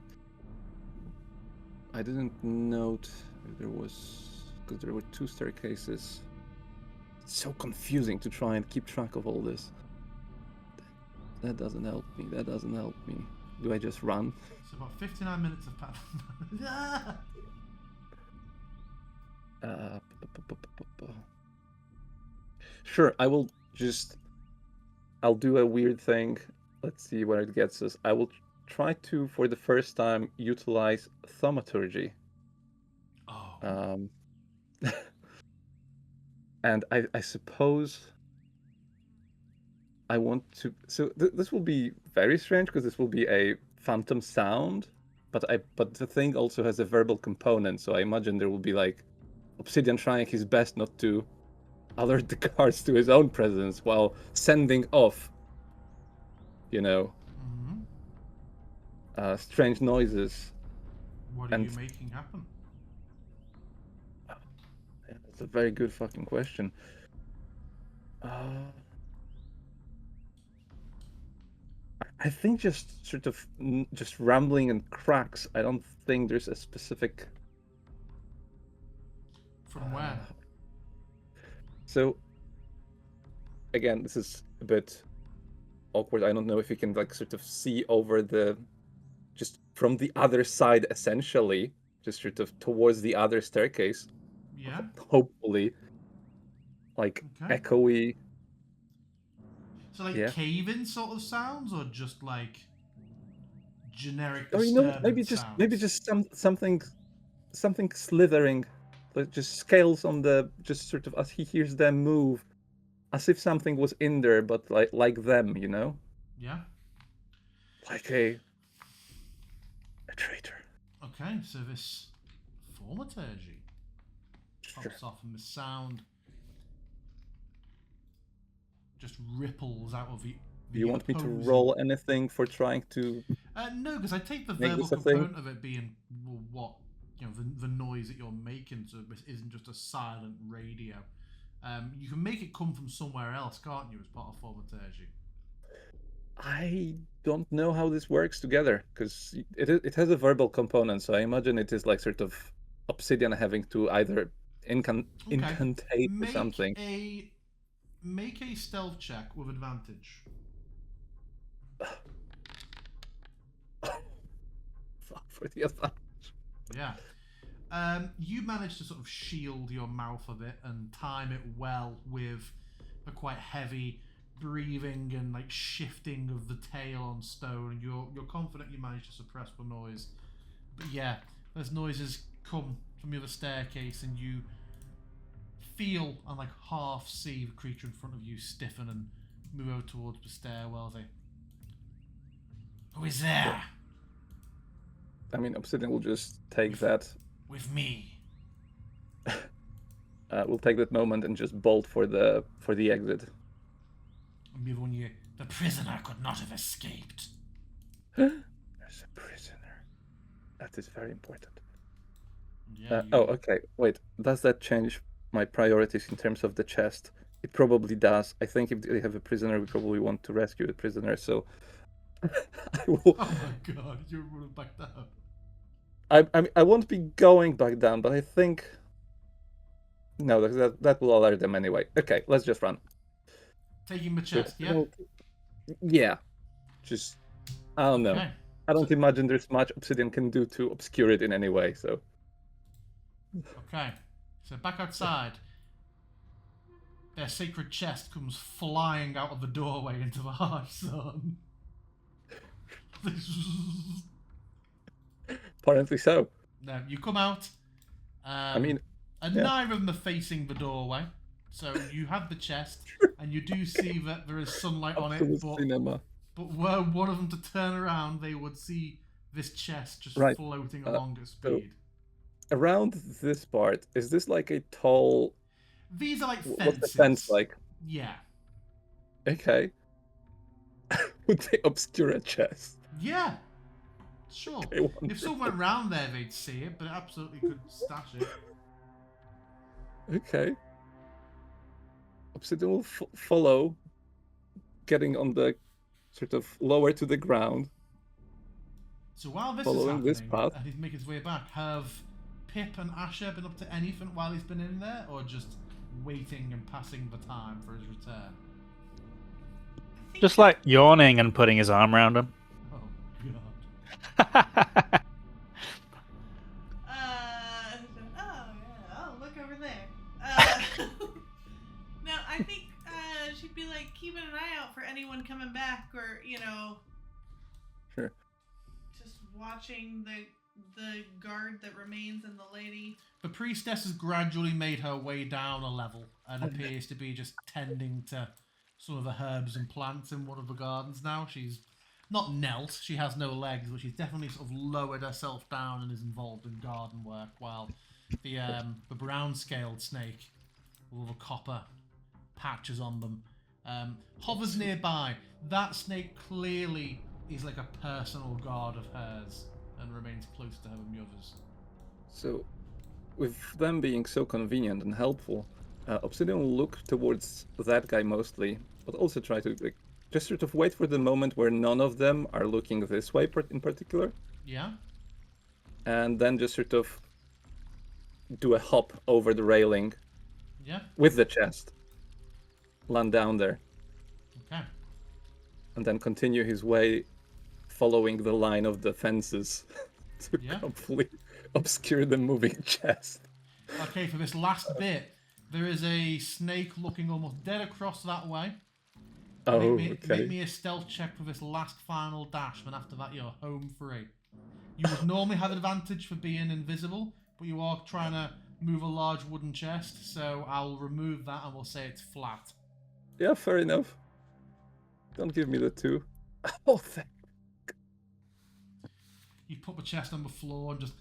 I didn't note if there was, because there were 2 staircases. It's so confusing to try and keep track of all this. That doesn't help me. That doesn't help me. Do I just run? It's about 59 minutes of path. Sure, I will just. I'll do a weird thing. Let's see where it gets us. I will try to, for the first time, utilize thaumaturgy. Oh. And I suppose I want to. So this will be very strange because this will be a phantom sound, but the thing also has a verbal component. So I imagine there will be like Obsidian trying his best not to alert the guards to his own presence while sending off, Mhm. Strange noises. What are you And- making happen? Yeah, that's a very good fucking question. I think just sort of just rambling and cracks. I don't think there's a specific. From where? So, again, this is a bit awkward. I don't know if you can like sort of see over just from the other side, essentially, just sort of towards the other staircase. Yeah. Hopefully, like Okay. echoey. So like Yeah. cave-in sort of sounds, or just like generic Or disturbance maybe sounds? just something slithering, like just scales on the just sort of as he hears them move, as if something was in there, but like them, Yeah. like a traitor. Okay. So this thaumaturgy Sure. pops off, and the sound just ripples out of the. Do you want me to opposing- roll anything for trying to? No, because I take the Make verbal this a thing? component of it being well, what the noise that you're making, so this isn't just a silent radio. You can make it come from somewhere else, can't you, as part of thaumaturgy? I don't know how this works together because it has a verbal component, so I imagine it is like sort of Obsidian having to either incantate or something. Make a stealth check with advantage. Fuck for the advantage. Yeah. You manage to sort of shield your mouth a bit and time it well with a quite heavy breathing and like shifting of the tail on stone. You're confident you managed to suppress the noise. But yeah, those noises come from the other staircase, and you feel and like half see the creature in front of you stiffen and move over towards the stairwell. They, who is there? I mean, Obsidian will just take that. With me. We'll take that moment and just bolt for the exit. And the other one, the prisoner could not have escaped. There's a prisoner. That is very important. Yeah. Okay. Wait. Does that change my priorities in terms of the chest? It probably does. I think if they have a prisoner, we probably want to rescue the prisoner. So I will. Oh my god, you're running back down. I won't be going back down, but I think no, that will alert them anyway. Okay, let's just run. Taking the chest, yeah? Yeah. Just I don't know. Okay. I don't imagine there's much Obsidian can do to obscure it in any way. So Okay. So back outside. Their sacred chest comes flying out of the doorway into the harsh sun. apparently so. No, you come out. I mean, and yeah. neither of them are facing the doorway. So you have the chest, and you do see that there is sunlight on it, absolute cinema. but were one of them to turn around, they would see this chest just Right. floating along at speed. Around this part, is this like a tall? These are like fences. What's the fence like? Yeah. Okay. Would they obscure a chest? Yeah. Sure. Okay, wonderful. If someone went round there, they'd see it, but it absolutely could stash it. Okay. Obsidian will follow, getting on the sort of lower to the ground. So while this Following is this happening, path. and he's making his way back, have Pip and Asher been up to anything while he's been in there, or just waiting and passing the time for his return? I think Just like yawning and putting his arm around him. Oh god. Oh yeah. Oh, look over there. No, I think she'd be like keeping an eye out for anyone coming back, or Sure. just watching the guard that remains and the lady. The priestess has gradually made her way down a level and appears to be just tending to some of the herbs and plants in one of the gardens now. She's not knelt, she has no legs, but she's definitely sort of lowered herself down and is involved in garden work, while the brown-scaled snake with all the copper patches on them hovers nearby. That snake clearly is like a personal guard of hers and remains close to her than the others. So, with them being so convenient and helpful, Obsidian will look towards that guy mostly, but also try to just sort of wait for the moment where none of them are looking this way in particular, Yeah? and then just sort of do a hop over the railing Yeah? with the chest, land down there, Okay. and then continue his way following the line of the fences to Yeah. completely obscure the moving chest. Okay, for this last bit, there is a snake looking almost dead across that way. Oh, Make okay. me a stealth check for this last final dash, and after that you're home free. You would normally have advantage for being invisible, but you are trying to move a large wooden chest, so I'll remove that and we'll say it's flat. Yeah, fair enough. Don't give me the 2. Oh, thank. You put the chest on the floor and just...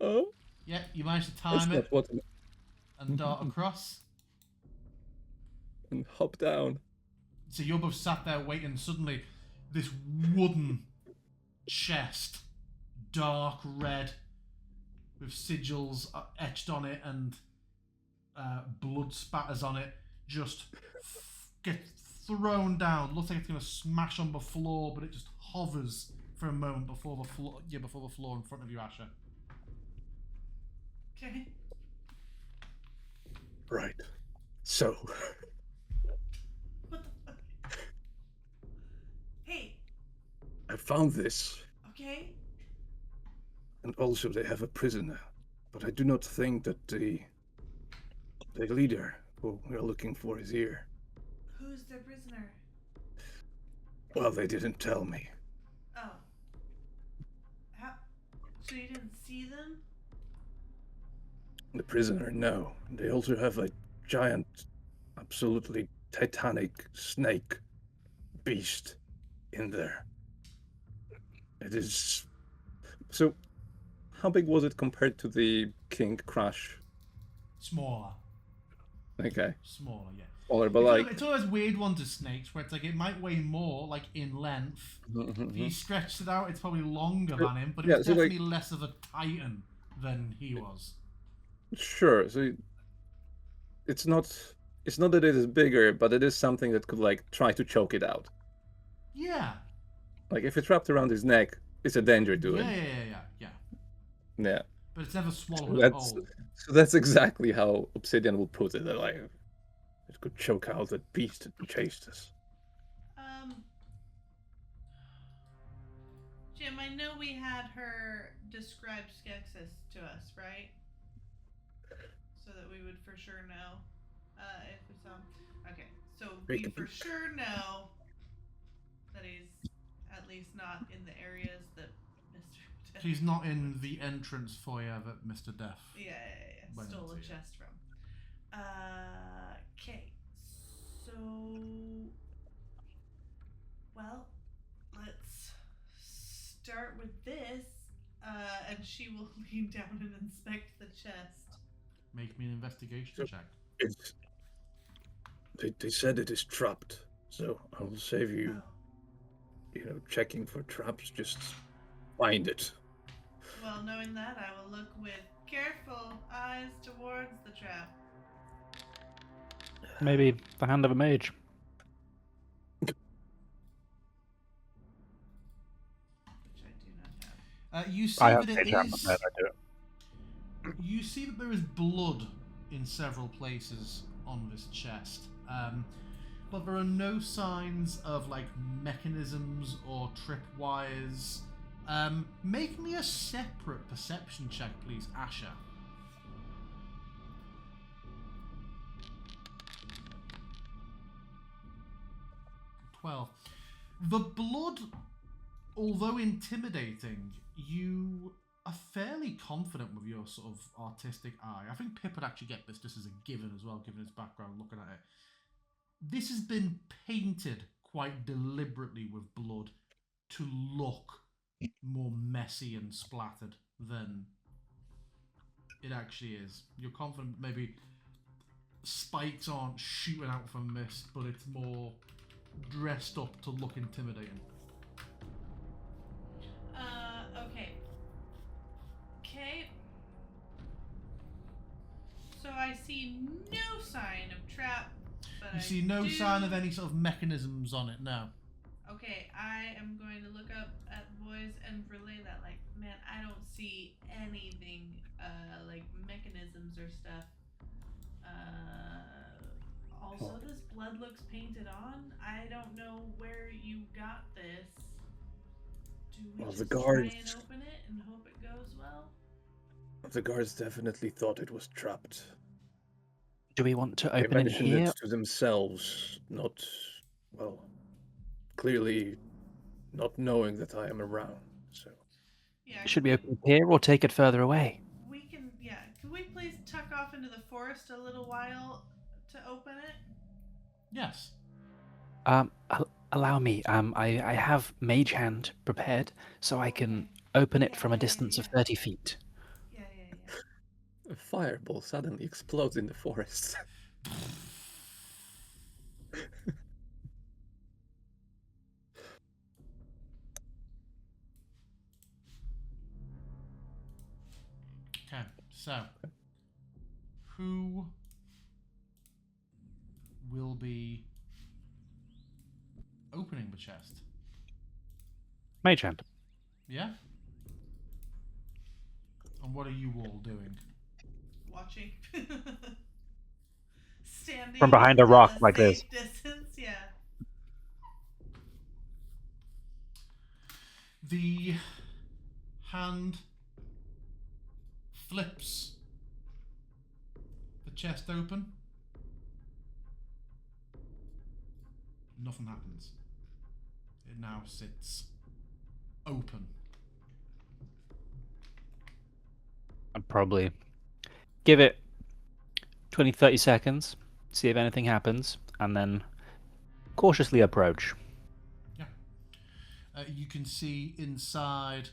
Oh, Yeah, you managed to that's time not it what. and dart across. And hop down. So you're both sat there waiting, and suddenly this wooden chest, dark red, with sigils etched on it and blood spatters on it, just gets thrown down. Looks like it's going to smash on the floor, but it just hovers for a moment before the floor. Yeah, before the floor in front of you, Asher. Okay. Right. So, What the fuck? Hey. I found this, Okay. and also they have a prisoner, but I do not think that the leader who we are looking for is here. Who's their prisoner? Well, they didn't tell me. Oh. How? So you didn't see them? The prisoner, no. They also have a giant, absolutely titanic snake beast in there. It is. So, how big was it compared to the King Crush? Smaller. Okay, Smaller, yeah. smaller, but It's, like. it's always weird ones of snakes where it's like it might weigh more, like in length. If you stretched it out, it's probably longer than him, but Yeah, it's so, like- definitely less of a titan than he was. Sure. So it's not that it is bigger, but it is something that could like try to choke it out. Yeah. Like if it's wrapped around his neck, it's a danger to Yeah, it. yeah. Yeah. But it's never swallowed That's whole. so that's exactly how Obsidian would put it. That like it could choke out that beast that chased us. Jim, I know we had her describe Skeksis to us, right? So that we would for sure know if we saw him. Okay, so we for sure know that he's at least not in the areas that Mr. Death. He's not in the entrance foyer that Mr. Death. Yeah. Went Stole a into, yeah. chest from. Okay, so well, let's start with this. And she will lean down and inspect the chest. Make me an investigation So- check. It's they said it is trapped, so I will save you. Oh. Checking for traps. Just find it. Well, knowing that, I will look with careful eyes towards the trap. Maybe the hand of a mage. You see I have that it mage hand, is. but I do it. You see that there is blood in several places on this chest, but there are no signs of like mechanisms or tripwires. Make me a separate perception check, please, Asher. 12. The blood, although intimidating, you are fairly confident with your sort of artistic eye. I think Pip would actually get this just as a given as well, given his background looking at it. This has been painted quite deliberately with blood to look more messy and splattered than it actually is. You're confident maybe spikes aren't shooting out from this, but it's more dressed up to look intimidating. Okay. Okay. So I see no sign of trap, but You I see no do... sign of any sort of mechanisms on it now. Okay, I am going to look up at the boys and relay that. Like, man, I don't see anything, like mechanisms or stuff. Also, this blood looks painted on. I don't know where you got this. Do we Well, just the try guards- and open it and hope it goes well? The guards definitely thought it was trapped. Do we want to They open it mentioned here? it to themselves, not, well, clearly not knowing that I am around, so... Yeah. Should we open it here or take it further away? We can. Yeah. Can we please tuck off into the forest a little while to open it? Yes. Allow me. I have mage hand prepared, so I can open it from a Yeah, distance of yeah. 30 feet. Yeah. A fireball suddenly explodes in the forest. Okay, so who will be opening the chest? Mage hand. Yeah? And what are you all doing? Watching. Standing From behind a at rock like this. safe distance. Yeah. The hand flips the chest open. Nothing happens. It now sits open. I'd probably give it 20, 30 seconds, see if anything happens, and then cautiously approach. You can see inside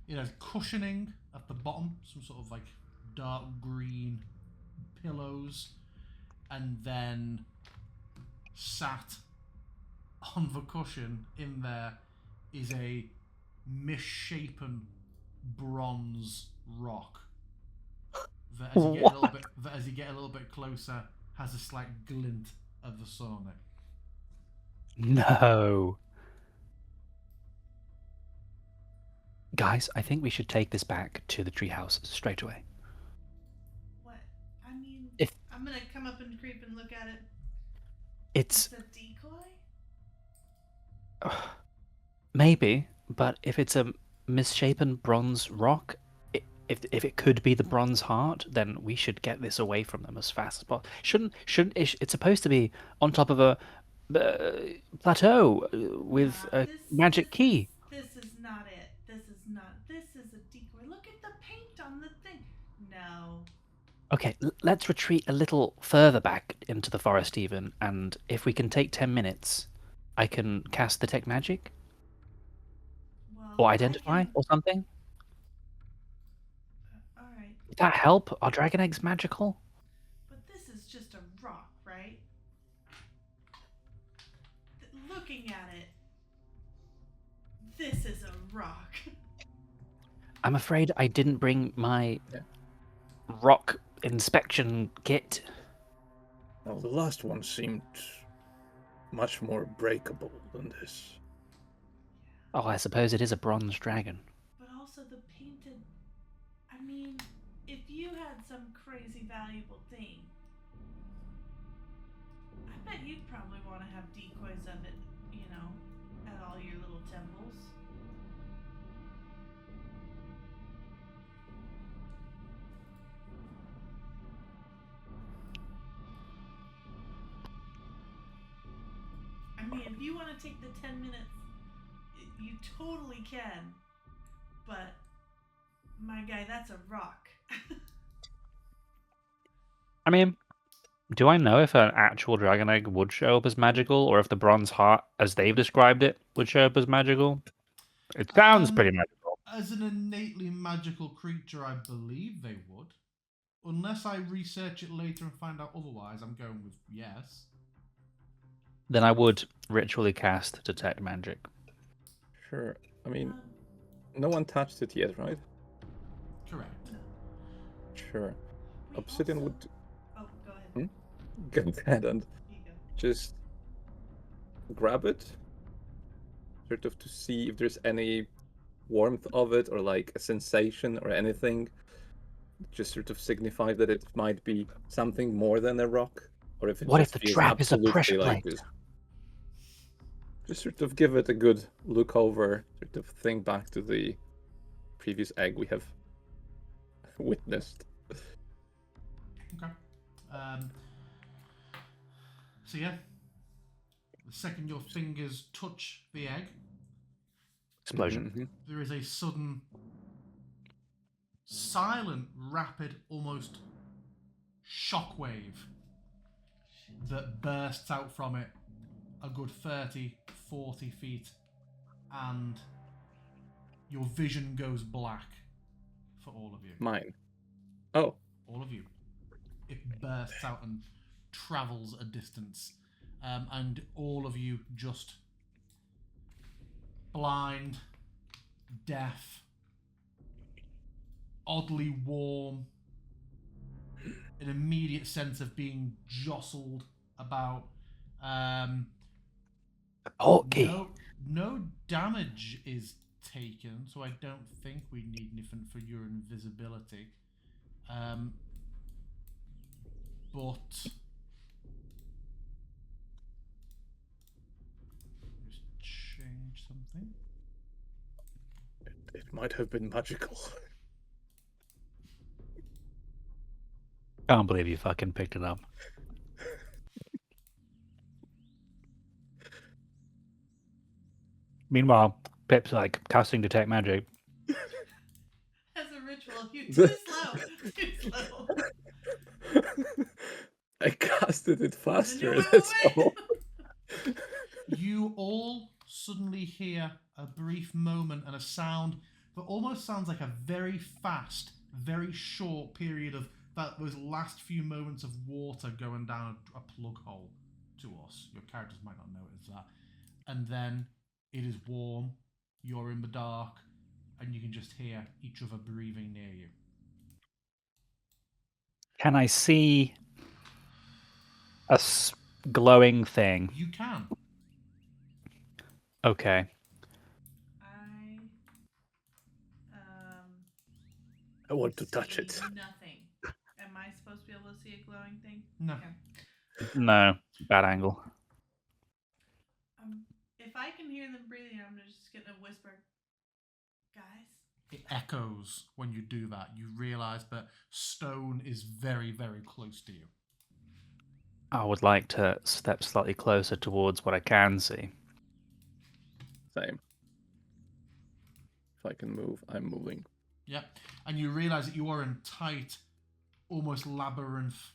it has cushioning at the bottom, some sort of like dark green pillows, and then sat on the cushion in there is a misshapen bronze rock that as you get a little bit closer has a slight glint of the sun on it. No. Guys, I think we should take this back to the treehouse straight away. What? I mean, If- I'm gonna come up and creep and look at it. It's It's a decoy. maybe, but if it's a misshapen bronze rock, if it could be the bronze heart, then we should get this away from them as fast as possible. Shouldn't it's supposed to be on top of a plateau with Nah, a magic key. This is not it. This is not. This is a decoy. Look at the paint on the thing. No. Okay, let's retreat a little further back into the forest even, and if we can take 10 minutes, I can cast Detect Magic Well, or I Identify can- or something. All right, Would that help? Are dragon eggs magical? but this is just a rock, right? Looking at it, this is a rock. I'm afraid I didn't bring my rock inspection kit. Well, the last one seemed much more breakable than this. Oh, I suppose it is a bronze dragon. But also the painted. I mean, if you had some crazy valuable thing, I bet you'd probably want to have decoys of it, at all your little temples. I mean, if you want to take the 10 minutes, you totally can. But, my guy, that's a rock. I mean, do I know if an actual dragon egg would show up as magical, or if the bronze heart, as they've described it, would show up as magical? It sounds pretty magical. As an innately magical creature, I believe they would. Unless I research it later and find out otherwise, I'm going with yes. Then I would ritually cast Detect Magic. Sure. I mean, no one touched it yet, right? Correct. Sure. Obsidian also... would Oh, go ahead. go ahead and Here you go. just grab it, sort of to see if there's any warmth of it or like a sensation or anything. Just sort of signify that it might be something more than a rock, or if it What if just the feels trap is a absolutely pressure like plate? this. Just sort of give it a good look over, sort of think back to the previous egg we have witnessed. Okay. So yeah, the second your fingers touch the egg, Explosion. Mhm. there is a sudden, silent, rapid, almost shockwave that bursts out from it a good 30, 40 feet, and your vision goes black for all of you. Mine. Oh. All of you. It bursts out and travels a distance, and all of you just blind, deaf, oddly warm, an immediate sense of being jostled about. Okay. No damage is taken, so I don't think we need anything for your invisibility. But just change something. It might have been magical. Can't believe you fucking picked it up. Meanwhile, Pip's like casting Detect Magic. As a ritual, you're too slow. Too slow. I casted it faster, Wait, that's wait. all. You all suddenly hear a brief moment and a sound that almost sounds like a very fast, very short period of those last few moments of water going down a plug hole to us. Your characters might not notice that. And then it is warm, you're in the dark, and you can just hear each other breathing near you. Can I see a glowing thing? You can. Okay. I want to touch it. See nothing. Am I supposed to be able to see a glowing thing? No. Okay. No. Bad angle. If I can hear them breathing, I'm just gonna whisper, guys. It echoes when you do that. You realise that stone is very, very close to you. I would like to step slightly closer towards what I can see. Same. If I can move, I'm moving. Yeah. And you realise that you are in tight, almost labyrinth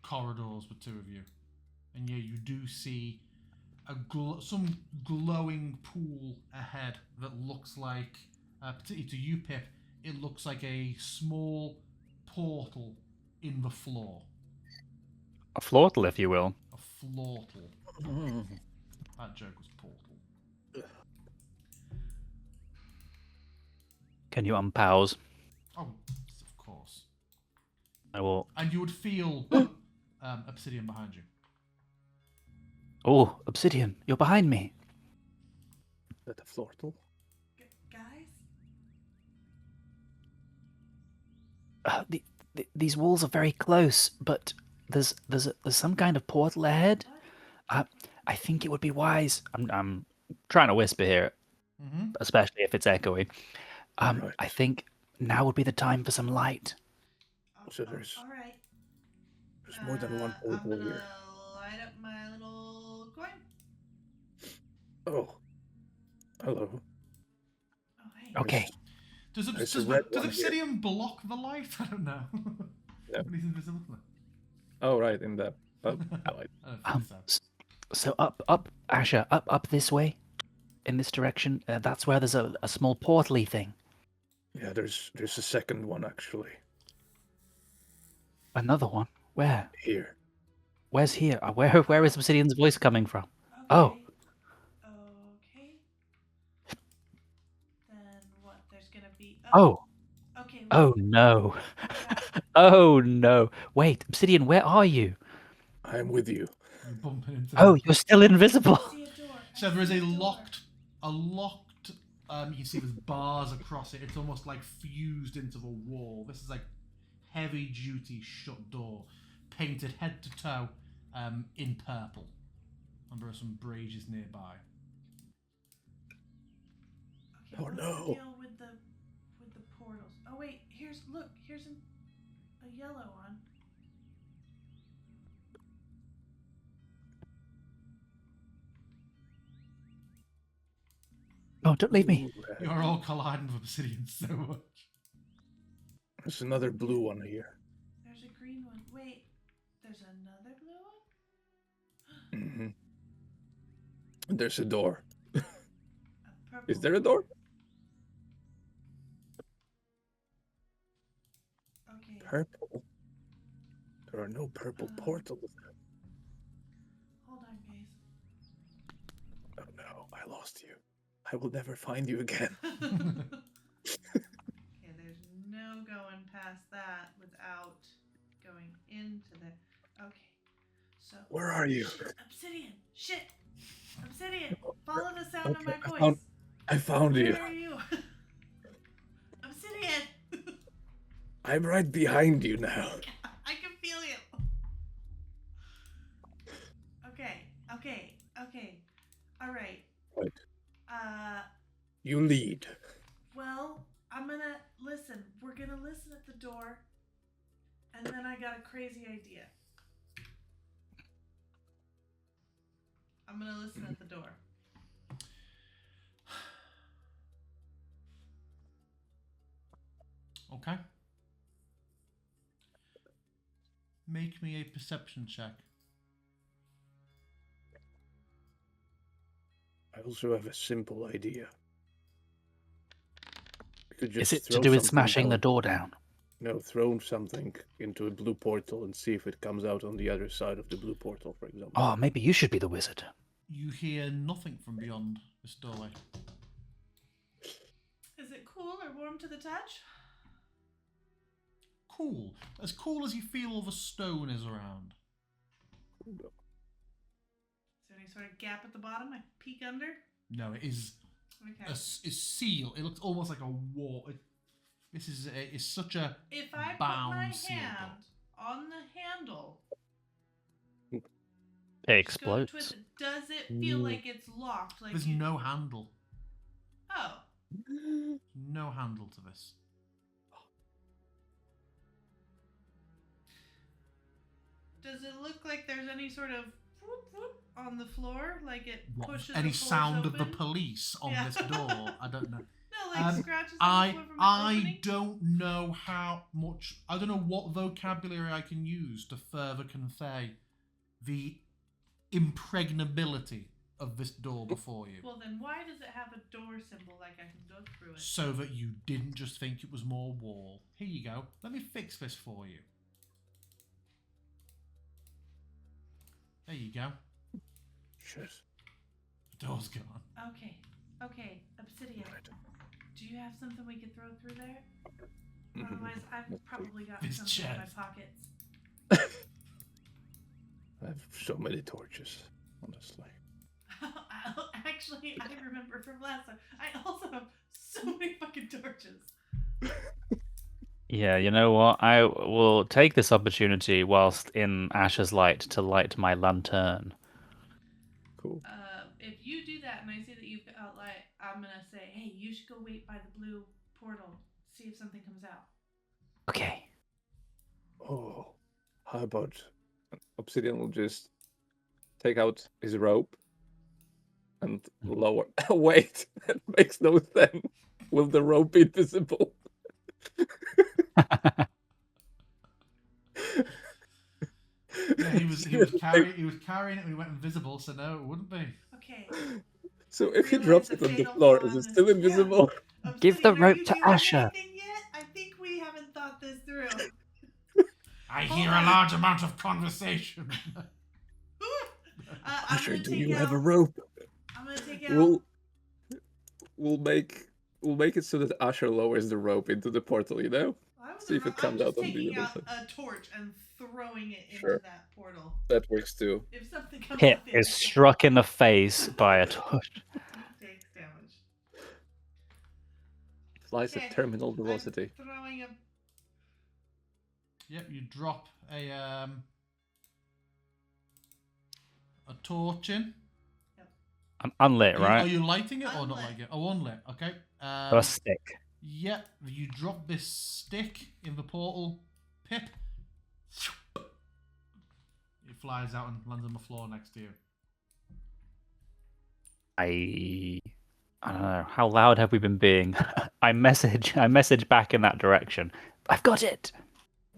corridors with two of you. And yeah, you do see some glowing pool ahead that looks like, particularly to you, Pip, it looks like a small portal in the floor. A flortle, if you will. A flortle. That joke was portal. Can you unpause? Oh, of course. I will. And you would feel obsidian behind you. Oh, Obsidian, you're behind me. that a flortle? Guys? These walls are very close, but there's some kind of portal ahead. What? I think it would be wise. I'm trying to whisper here, Mm-hmm. especially if it's echoey. Right. I think now would be the time for some light. So there's All right. more than one I'm portal gonna here. light up my little coin. Oh. Hello. Oh, hey. Okay. Does There's a red does one here. obsidian block the light? I don't know. No. But he's invisible. Oh, right, in that. Oh, I like. I don't think so. So up, Asher, up this way, in this direction. That's where there's a small portal-y thing. Yeah, there's a second one actually. Another one. Where? Here. Where's here? Where is Obsidian's voice coming from? Oh. Okay. Then what? There's gonna be. Oh. Okay. Wait. Oh no. Okay. Oh no. Wait, Obsidian, where are you? I am with you. You're bumping into Oh, them. you're still invisible. I see a door. So there is a locked. You can see there's bars across it. It's almost like fused into the wall. This is like heavy duty shut door, painted head to toe in purple. And there are some braziers nearby. Okay, Oh, what's no. the deal with the portals? Oh wait, here's a yellow one. Oh, don't leave me. Ooh, You're all colliding with obsidian so much. There's another blue one here. There's a green one. Wait, there's another blue one? Mm-hmm. And there's a door. A purple. Is there a door? Okay. Purple? There are no purple portals. Hold on, guys. Oh no, I lost you. I will never find you again. Okay, there's no going past that without going into the. Okay, so. Where are you? Shit, obsidian! Shit! Obsidian! Follow the sound of Okay, my voice. I found you. Where are you? Obsidian! I'm right behind you now. I can feel you. Okay. All right. Right. You You lead. Well, I'm gonna listen. We're gonna listen at the door, and then I got a crazy idea. I'm gonna listen at the door. Okay. Make me a perception check. I also have a simple idea. We could Is just it to throw do with something smashing the down. door down? No, throw something into a blue portal and see if it comes out on the other side of the blue portal, for example. Oh, maybe you should be the wizard. You hear nothing from beyond this doorway. Is it cool or warm to the touch? Cool. As cool as you feel all the stone is around. Is there any sort of gap at the bottom I peek under? No, it is Okay. it's sealed. It looks almost like a wall. This is it's such a If I put bound my seal hand on the handle, It just go explodes. twist it, does it feel like it's locked? Like There's no handle. Oh, No handle to this. does it look like there's any sort of whoop whoop on the floor? Like it What, pushes any the floor sound of the open? police on Yeah. this door? I don't know. No, like scratches on the I floor from it I opening? don't know how much. I don't know what vocabulary I can use to further convey the impregnability of this door before you, Well, then why does it have a door symbol like I can go through it? so that you didn't just think it was more wall. Here you go. Let me fix this for you. There you go. Shit. The door's gone. Okay, Obsidian. Right. Do you have something we could throw through there? Mhm. Otherwise, I've probably got This something in my chest. pockets. I have so many torches, honestly. Actually, I remember from last time. I also have so many fucking torches. Yeah, you know what? I will take this opportunity whilst in Asher's light to light my lantern. Cool. If you do that and I see that you've got light, I'm gonna say, hey, you should go wait by the blue portal, see if something comes out. Okay. Oh, how about Obsidian will just take out his rope and lower. Wait, that makes no sense. Will the rope be visible? Yeah, he was carrying it when he went invisible, so no, it wouldn't be. Okay. So I if he realize drops the it on the fatal floor, flaw is in it this- still yeah. invisible? Give the Obsidian, are rope you to doing Asher. anything yet? I think we haven't thought this through. I Hold hear on. a large amount of conversation. I'm Asher, gonna do take you have a out- rope? I'm gonna take out. We'll make it so that Asher lowers the rope into the portal. You know, I wasn't see if it wrong. comes I'm out just on the taking other out side. a torch and throwing it into Sure. that portal. That works too. If something comes Pip out the other is side, struck in the face by a torch. he takes damage. Flies Okay, at terminal velocity. I'm throwing a. Yep, you drop a torch in. Unlit, Are right? you lighting it or not Unlit. lighting it? Oh, unlit. Okay. A stick. Yep, you drop this stick in the portal. Pip. It flies out and lands on the floor next to you. I don't know. How loud have we been being? I message back in that direction. I've got it.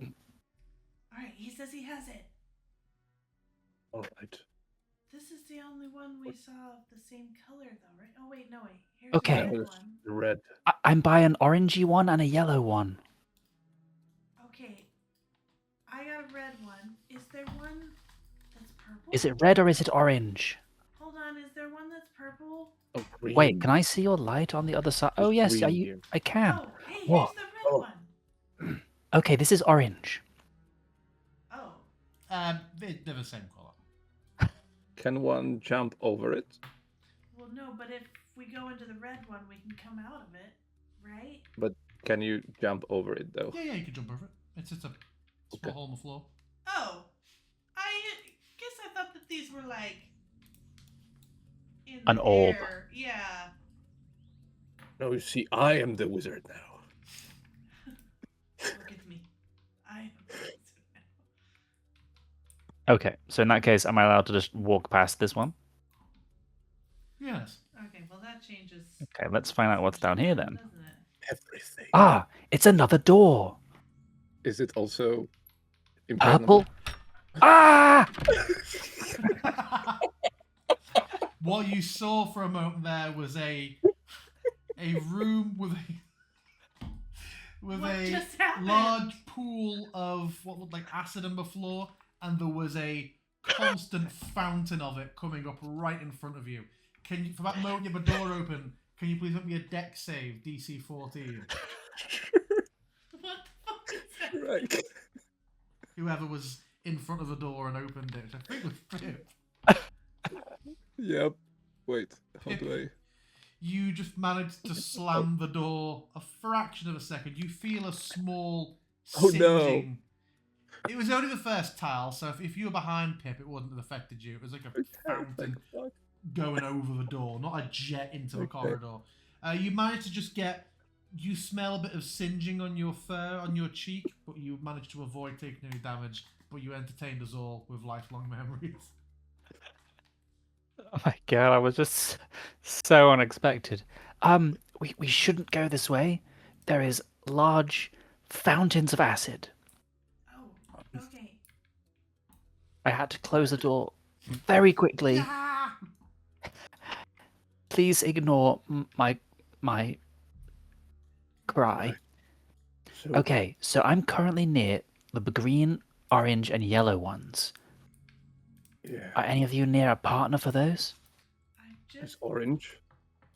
Alright, he says he has it. All right. This is the only one we saw of the same color, though, right? Oh, wait, no, wait. Here's Okay. the That red was one. red. I'm by an orangey one and a yellow one. Okay. I got a red one. Is there one that's purple? Is it red or is it orange? Hold on, is there one that's purple? Oh, green. Wait, can I see your light on the other side? Oh There's yes, green you. here. I can. Oh, hey, here's What? the red Oh. one. Okay, this is orange. Oh. They're the same color. Can one jump over it? Well, no, but if we go into the red one, we can come out of it, right? Can you jump over it though? Yeah, you can jump over it. It's just a small Okay. hole in the floor. Oh. I guess I thought that these were like. In An the orb. air. Yeah. No, you see, I am the wizard now. Look at me. I am. Okay, so in that case, am I allowed to just walk past this one? Yes. Okay, well that changes. Okay, let's find out what's down here then. Doesn't it? Everything. Ah, it's another door. Is it also impregnable? Purple. Ah! What you saw for a moment there was a room with What a just happened? large pool of what looked like acid on the floor, and there was a constant fountain of it coming up right in front of you. Can you, for that moment you have a door open, can you please make me a deck save, DC 14? What the fuck is that? Right. Whoever was in front of the door and opened it, which I think was Pip. Yep. Wait. How do I? You just managed to slam the door a fraction of a second. You feel a small Oh, no. singeing. It was only the first tile, so if you were behind Pip, it wouldn't have affected you. It was like a fountain Fuck. going over the door, not a jet into the Okay. corridor. You managed to just get. You smell a bit of singeing on your fur, on your cheek, but you managed to avoid taking any damage. But you entertained us all with lifelong memories. Oh my god, I was just so unexpected. We shouldn't go this way. There is large fountains of acid. Oh, okay. I had to close the door very quickly. Ah! Please ignore my cry. So, Okay, so I'm currently near the green, orange, and yellow ones. yeah. Are any of you near a partner for those? I It's just. orange.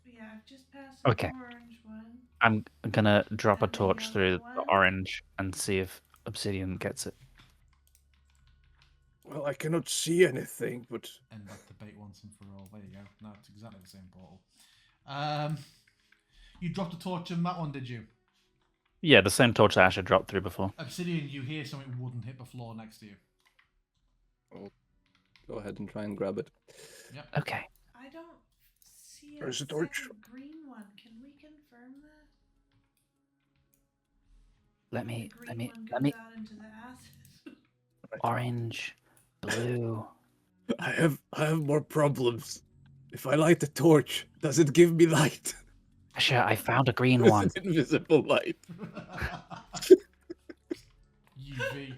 Yeah, I've just passed Okay. an orange one. I'm gonna drop a And the torch yellow through one? the orange and see if Obsidian gets it. Well, I cannot see anything, but End that debate once and for all. There you go. No, it's exactly the same portal. You dropped a torch in that one, did you? Yeah, the same torch that Ash had dropped through before. Obsidian, you hear something wooden hit the floor next to you. I'll go ahead and try and grab it. Yep. Okay. I don't see a Where's the second torch? green one. Can we confirm that? Let The me green one let goes me out into the acid. orange, blue. I have more problems. If I light the torch, does it give me light? Asher, I found a green It's one. an invisible light. UV.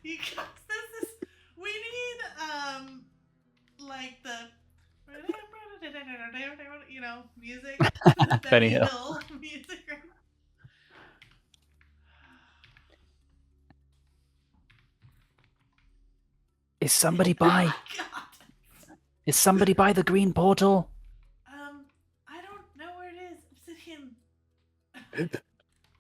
You guys, this is. We need like the. You know, music. Benny Hill. Music. Is somebody by? Oh God. Is somebody by the green portal? I don't know where it is. Obsidian. Pip,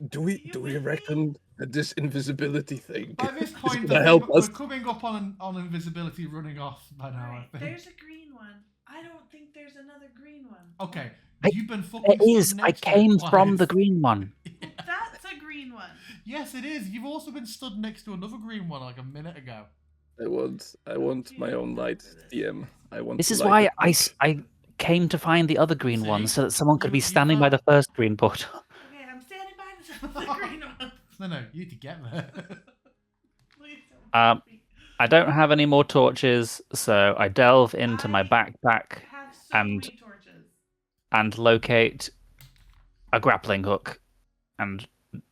do You we with me? reckon that this invisibility thing By this is point, gonna I help think us? we're coming up on invisibility running off by now, Alright, I think. there's a green one. I don't think there's another green one. Okay, I- you've been It fucking is. stood I next to came it from the twice. green one. Well, that's a green one. Yes, it is. You've also been stood next to another green one like a minute ago. I want my own light, DM. I want. This to is light why the torch. I came to find the other green one See? so that someone could You- be you standing by found- the first green portal. Okay, I'm standing by the green one. No, you need to get there. Please don't Um, push me. I don't have any more torches, so I delve into my I backpack have so and- many torches. and locate a grappling hook and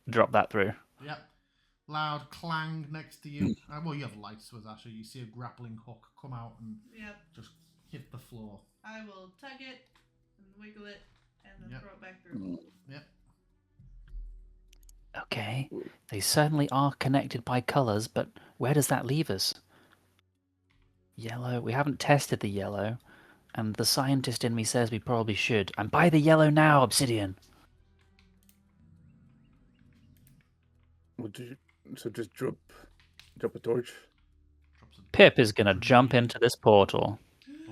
drop that through. Yep. Loud clang next to you. Well, you have lights with Asher. You see a grappling hook come out and Yep. just hit the floor. I will tug it and wiggle it and then Yep. throw it back through. Mm. Yep. Okay, they certainly are connected by colours, but where does that leave us? Yellow. We haven't tested the yellow, and the scientist in me says we probably should. I'm by the yellow now, Obsidian. So just drop a torch. Drops a Pip is gonna jump into this portal.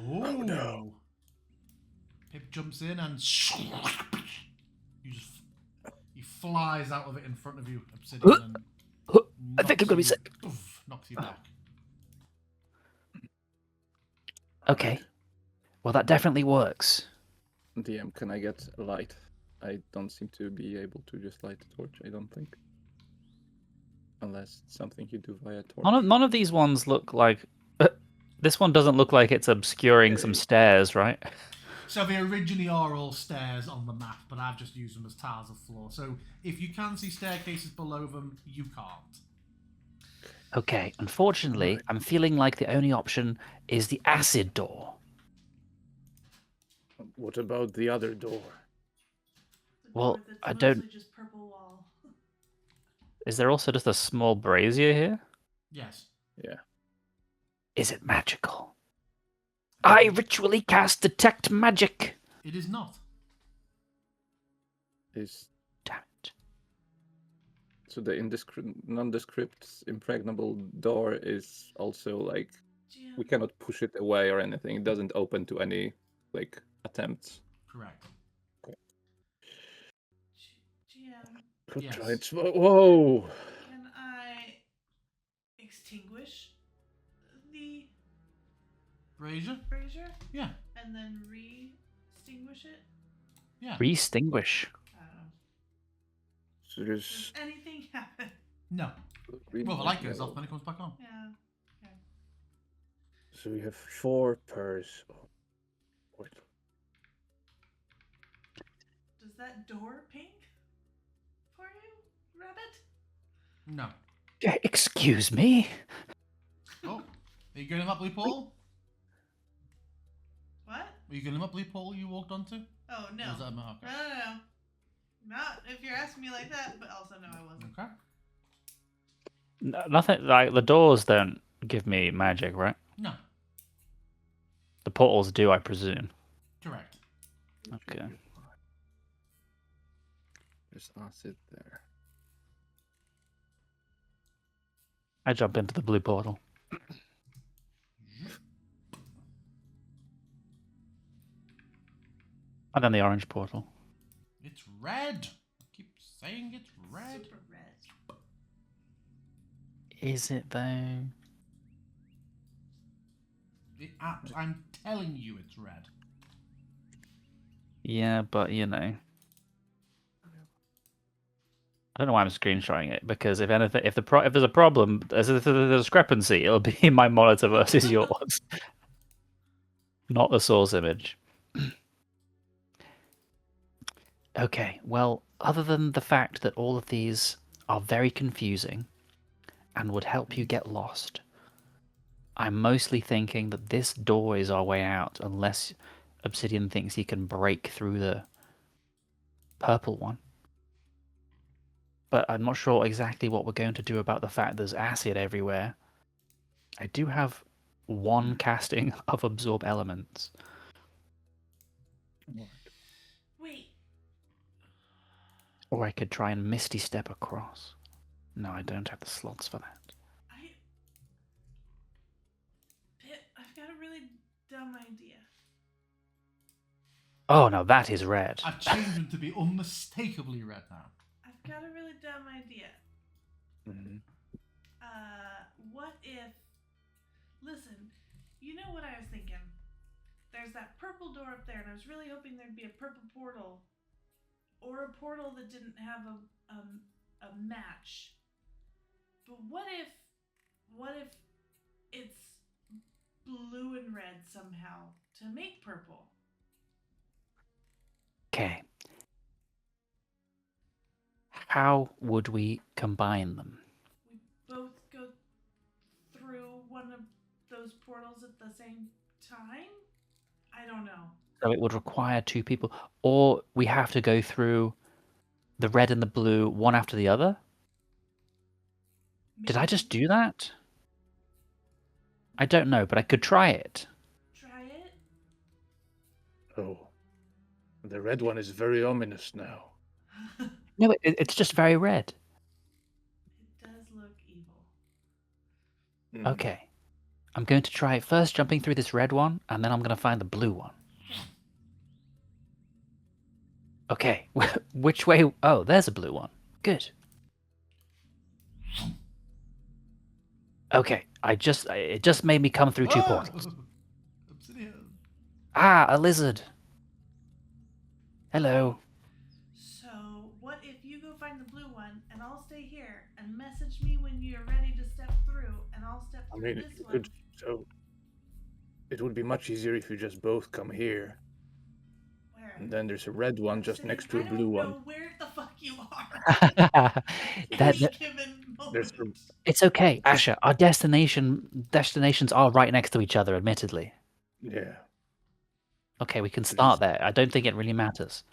Oh, no. Pip jumps in and he flies out of it in front of you, Obsidian, and I think I'm gonna be knocks sick. you- poof, knocks you back. Okay. Well, that definitely works. DM, can I get a light? I don't seem to be able to just light the torch. I don't think, unless it's something you do via torch. None of these ones look like. This one doesn't look like it's obscuring some stairs, right? So they originally are all stairs on the map, but I've just used them as tiles of floor. So if you can see staircases below them, you can't. Okay. Unfortunately, Right. I'm feeling like the only option is the acid door. What about the other door? The Well, door that's I don't- mostly just purple wall. Is there also just a small brazier here? Yes. Yeah. Is it magical? I ritually cast detect magic. It is not. Is Damn it. so the nondescript impregnable door is also like we GM, cannot push it away or anything. It doesn't open to any like attempts. Correct. GM, Could Yes. try and whoa! can I extinguish the Brazier? brazier Yeah. and then re-extinguish it? Yeah. Re-extinguish. I don't know. So Does there's anything happen? No. green Well, the and light goes yellow. off, then it comes back on. Yeah. So we have 4 pairs. Wait. Does that door pink for you, rabbit? No. Excuse me? Oh. Are you going in that blue portal? What? Are you going in that blue portal you walked onto? Oh no. Or is that okay. No. Not if you're asking me like that, but also no, I wasn't. Okay. Nothing like the doors don't give me magic, right? No. The portals do, I presume. Correct. Okay. There's acid there. I jump into the blue portal. And then the orange portal. It's red. I keep saying it's red. Super red. Is it though? I'm telling you, it's red. Yeah, but you know. I don't know why I'm screenshotting it, because if anything, if there's a problem, if there's a discrepancy, it'll be my monitor versus yours, not the source image. Okay, well, other than the fact that all of these are very confusing and would help you get lost, I'm mostly thinking that this door is our way out, unless Obsidian thinks he can break through the purple one. But I'm not sure exactly what we're going to do about the fact there's acid everywhere. I do have one casting of Absorb Elements. Wait. Or I could try and Misty Step across. No, I don't have the slots for that. I've got a really dumb idea. Oh, no, that is red. I've changed them to be unmistakably red now. I've got a really dumb idea. Mhm. What if... Listen, you know what I was thinking? There's that purple door up there, and I was really hoping there'd be a purple portal. Or a portal that didn't have a match. But what if it's blue and red somehow to make purple? Okay. How would we combine them? We both go through one of those portals at the same time? I don't know. So it would require two people, or we have to go through the red and the blue one after the other? Did I just do that? I don't know, but I could try it. Try it? Oh, the red one is very ominous now. No, it's just very red. It does look evil. Mm. Okay. I'm going to try first jumping through this red one, and then I'm going to find the blue one. Okay, which way? Oh, there's a blue one. Good. Okay, it just made me come through two portals. Obsidian. Ah, a lizard. Hello. So, what if you go find the blue one, and I'll stay here, and message me when you're ready to step through, and I'll step I through mean, this you one. could. So, it would be much easier if you just both come here. Where? And then there's a red one just Obsidian, next to a I blue don't one. know where the fuck you are that, any that- given There's moment. it's okay, Asher. Our destinations are right next to each other, admittedly. Yeah. Okay, we can So start just there. I don't think it really matters.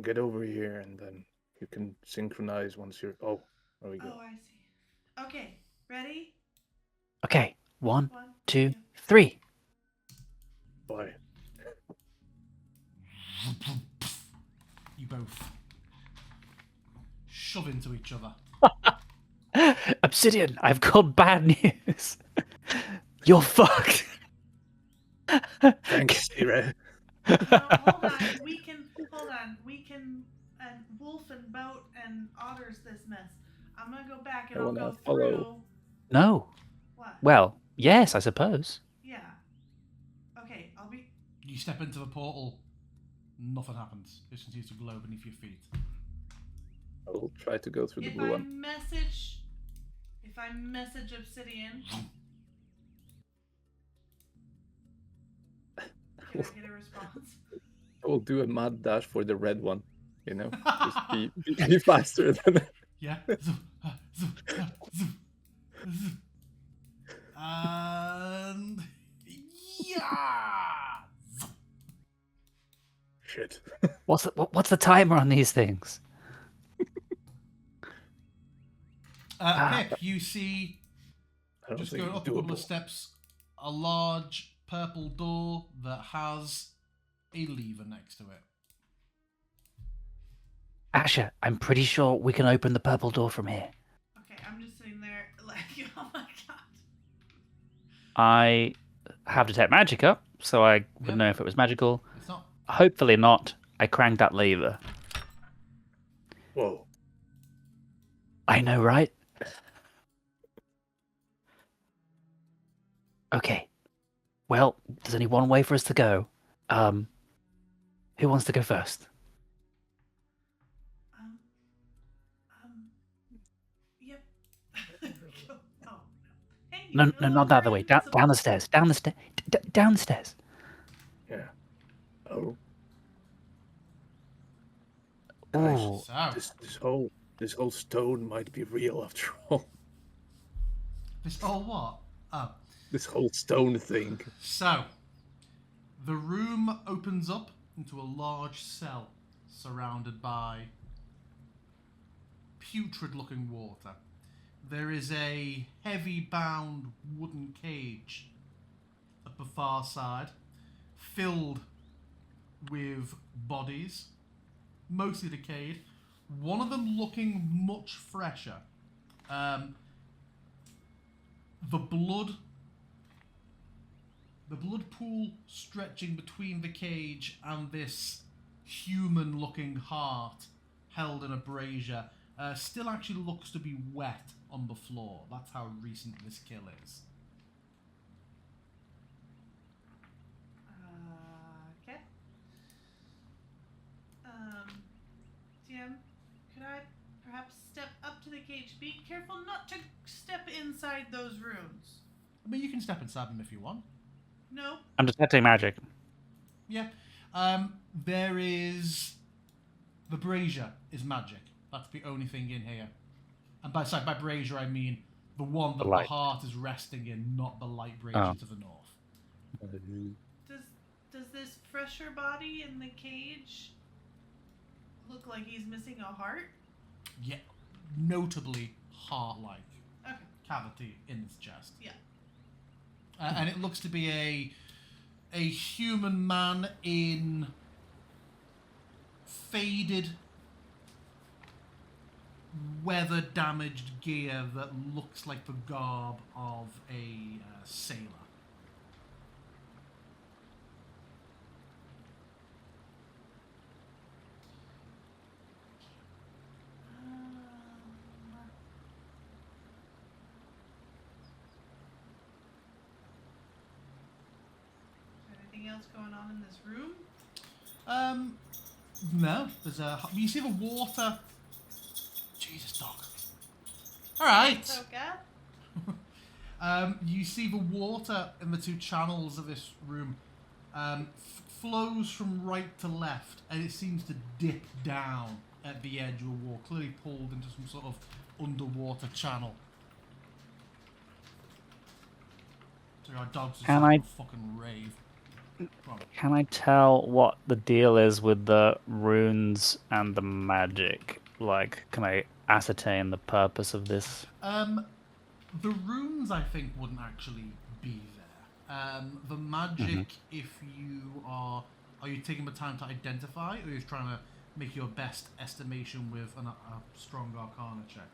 get over here, and then you can synchronize once you're. Oh, there we go. Oh, I see. Okay, ready? Okay, 1, 1, 2, 3. Bye. You both shove into each other. Obsidian, I've got bad news. You're fucked. Thanks, Ira. No, hold on. We can, and Wolf and Boat and Otters this mess. I'm gonna go back and I I'll wanna go follow. through. No. What? Well, yes, I suppose. Yeah. Okay, I'll be. You step into the portal, nothing happens. It continues to glow beneath your feet. I will try to go through the If blue I one. message Obsidian, can I get a response? I will do a mad dash for the red one. You know, just be faster than. Yeah. And yeah. Shit. What's the timer on these things? Pip, you see, I don't just think going it's up a couple of doable. steps, a large purple door that has a lever next to it. Asher, I'm pretty sure we can open the purple door from here. Okay, I'm just sitting there like, oh my I have detect magic up, so I would Yep. know if it was magical. It's not. Hopefully not. I cranked that lever. Whoa. I know, right? Okay. Well, there's only one way for us to go. Who wants to go first? Um, yep. Oh, no. Hey, No, no, not that we're other way. Down invisible. the stairs. Down the down the stairs. Yeah. Oh, guys, Ooh. So, this whole stone might be real after all. this all what? Oh. This whole stone thing. So, the room opens up into a large cell surrounded by putrid-looking water. There is a heavy-bound wooden cage at the far side, filled with bodies, mostly decayed. One of them looking much fresher. The blood pool stretching between the cage and this human-looking heart held in a brazier still actually looks to be wet on the floor. That's how recent this kill is. Okay. DM, could I perhaps step up to the cage? Be careful not to step inside those rooms. I mean, you can step inside them if you want. No. I'm detecting magic. Yeah. There is... The brazier is magic. That's the only thing in here. And by brazier, I mean the one that the light. heart is resting in, not the light brazier to the north. Does this fresher body in the cage look like he's missing a heart? Yeah, notably heart-like Okay. cavity in his chest. Yeah. And it looks to be a human man in faded, weather-damaged gear that looks like the garb of a sailor. Is there anything else going on in this room? No, there's you see the water. Jesus, dog. All right. So, Gav? You see the water in the two channels of this room flows from right to left, and it seems to dip down at the edge of the wall, clearly pulled into some sort of underwater channel. So our dogs are Can just I- a fucking rave. Come on. Can I tell what the deal is with the runes and the magic? Like, can I ascertain the purpose of this? The runes, I think, wouldn't actually be there. The magic, if you are you taking the time to identify, or are you trying to make your best estimation with a strong Arcana check?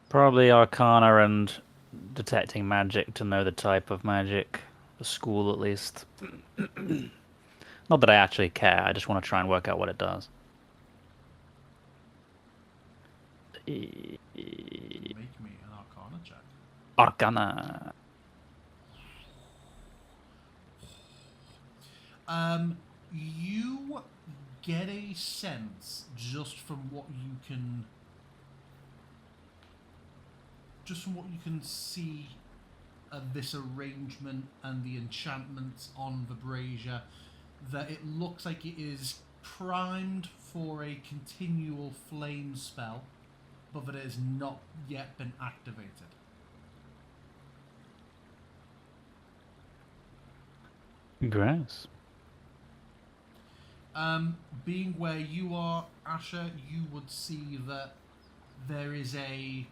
Probably Arcana and detecting magic to know the type of magic. The school, at least. Not that I actually care, I just want to try and work out what it does. Make me an Arcana check. Arcana. You get a sense just from what you can see of this arrangement and the enchantments on the brazier that it looks like it is primed for a continual flame spell, but that it has not yet been activated. Gross. Being where you are, Asher, you would see that there is a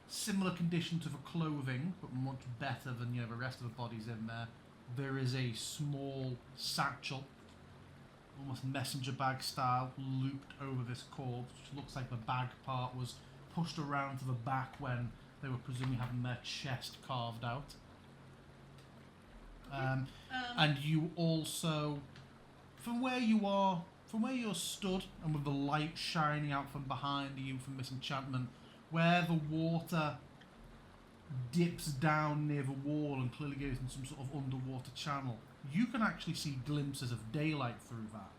similar condition to the clothing, but much better than the rest of the bodies in there. There is a small satchel, almost messenger bag style, looped over this corpse, which looks like the bag part was pushed around to the back when they were presumably having their chest carved out. And you also, from where you're stood, and with the light shining out from behind you from this enchantment, where the water dips down near the wall and clearly goes in some sort of underwater channel, you can actually see glimpses of daylight through that.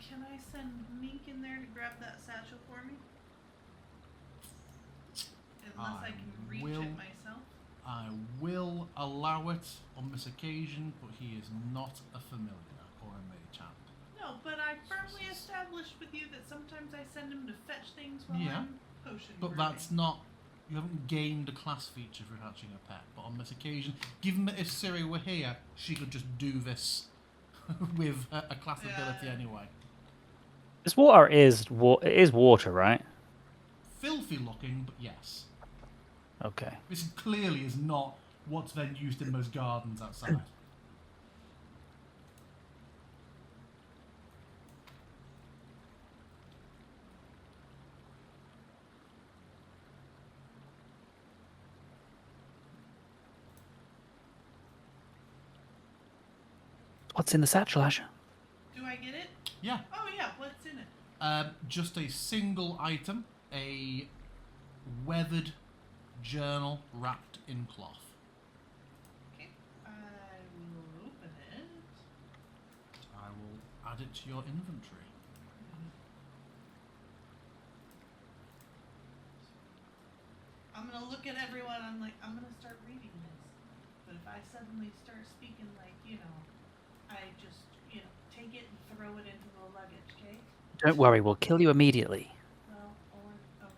Can I send Mink in there to grab that satchel for me? Unless I can reach it myself. I will allow it on this occasion, but he is not a familiar or a mage hand. No, but I firmly established with you that sometimes I send him to fetch things while Yeah, I'm potion but brewing. that's not. You haven't gained a class feature for hatching a pet. But on this occasion, given that if Siri were here, she could just do this with a class ability anyway. This water is water, right? Filthy looking, but yes. Okay. This clearly is not what's then used in those gardens outside. What's in the satchel, Asher? Do I get it? Yeah. Oh yeah, what's in it? Just a single item, a weathered journal wrapped in cloth. Okay. I will open it. I will add it to your inventory. I'm gonna look at everyone. I'm like, I'm gonna start reading this. But if I suddenly start speaking like, I just, take it and throw it into the luggage, okay? Don't worry, we'll kill you immediately. Well, okay.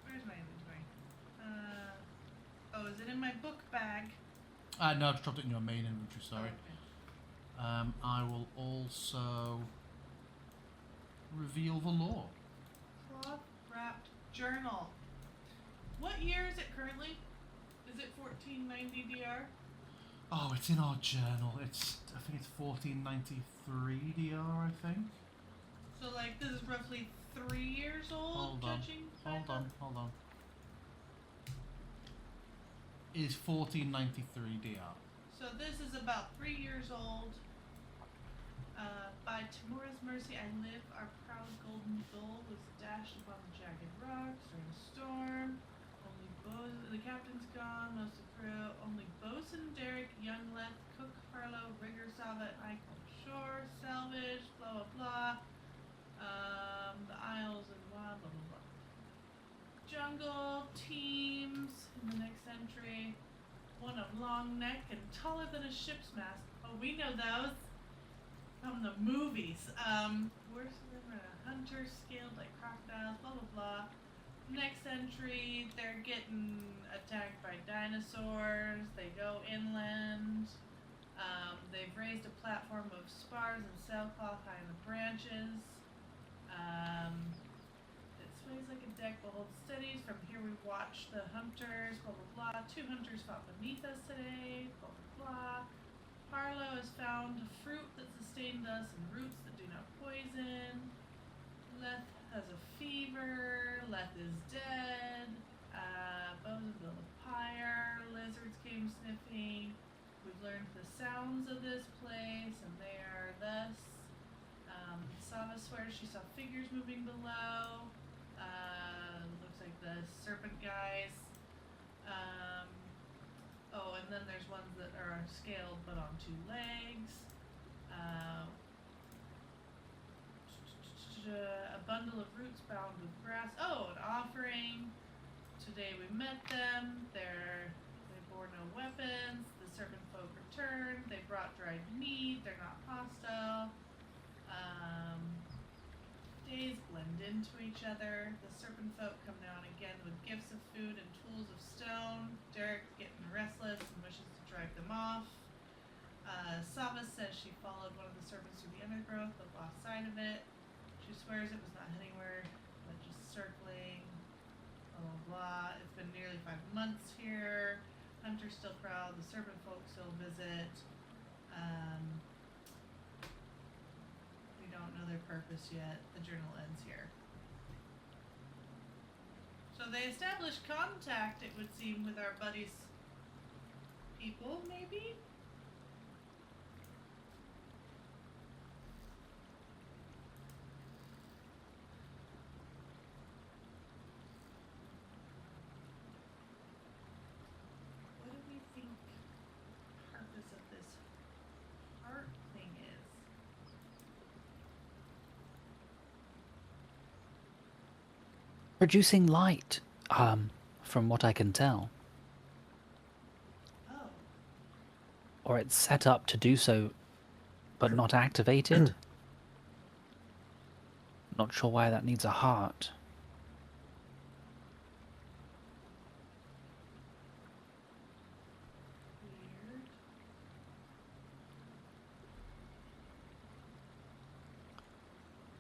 Where's my inventory? Oh, is it in my book bag? No, I've dropped it in your main inventory, sorry. Okay. I will also reveal the law. Cloth wrapped journal. What year is it currently? Is it 1490 DR? Oh, it's in our journal. I think it's 1493 DR, I think. So, this is roughly 3 years old, Hold on. judging by Hold on. It is 1493 DR. So this is about 3 years old. By Timura's mercy I live, our proud golden bull was dashed upon the jagged rocks during a storm. The captain's gone, most of the crew. Only Bosun, Derek, Young Leth, Cook, Harlow, Rigger, Sava, and I come ashore. Salvage, blah blah blah. The Isles and blah blah blah blah. Jungle teams in the next entry. One of long neck and taller than a ship's mast. Oh, we know those from the movies. Worse than a hunter, scaled like crocodiles, blah blah blah. Next entry, they're getting attacked by dinosaurs. They go inland. They've raised a platform of spars and sailcloth high in the branches. It sways like a deck but holds steady. From here we watch the hunters, blah blah blah. 2 hunters fought beneath us today, blah blah blah. Harlow has found a fruit that sustained us and roots that do not poison. Leth has a fever. Leth is dead. Bones built a pyre. Lizards came sniffing. We've learned the sounds of this place, and they are thus. Sava swears she saw figures moving below. Looks like the serpent guys. And then there's ones that are scaled but on 2 legs. A bundle of roots bound with grass. Oh, an offering. Today we met them. They bore no weapons. The serpent folk returned. They brought dried meat. They're not hostile. Days blend into each other. The serpent folk come now and again with gifts of food and tools of stone. Derek's getting restless and wishes to drive them off. Sava says she followed one of the serpents through the undergrowth but lost sight of it. She swears it was not heading where, but just circling. Blah blah blah. It's been nearly 5 months here. Hunters still prowl. The serpent folk still visit. We don't know their purpose yet. The journal ends here. So they established contact, it would seem, with our buddies' people, maybe? What do we think the purpose of this heart thing is? Producing light, from what I can tell. Oh, Or it's set up to do so, but not activated. Not sure why that needs a heart. weird.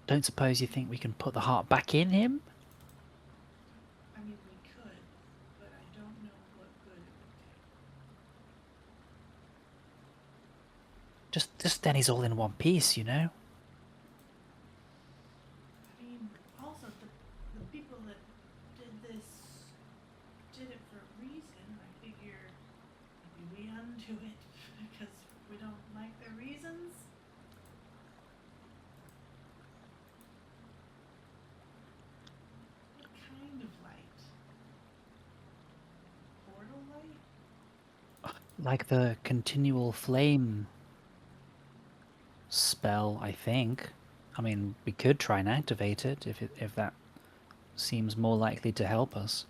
Don't suppose you think we can put the heart back in him? I mean, we could, but I don't know what good it would do. Just then he's all in one piece, you know? I mean, also, the people that did this did it for a reason. I figure maybe we undo it because we don't like their reasons. What kind of light? Portal light? Like the continual flame spell, I think. I mean, we could try and activate it if that seems more likely to help us.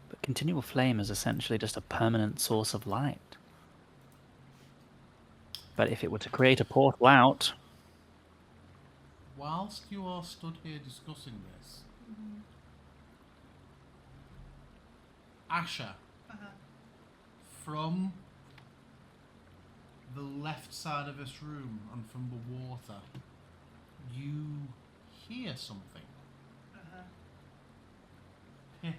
But continual flame is essentially just a permanent source of light. But if it were to create a portal out, Whilst you all stood here discussing this, Mm-hmm. Asher, Uh-huh. from the left side of this room and from the water, you hear something. Uh-huh. Pip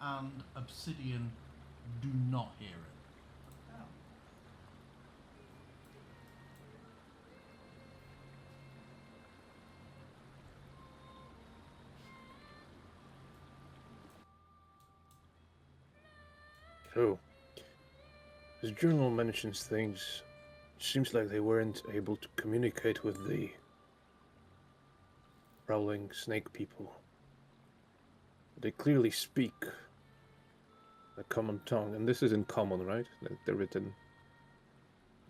and Obsidian do not hear it. Oh. So, this journal mentions things. It seems like they weren't able to communicate with the prowling snake people. They clearly speak a common tongue, and this is in common, right? The written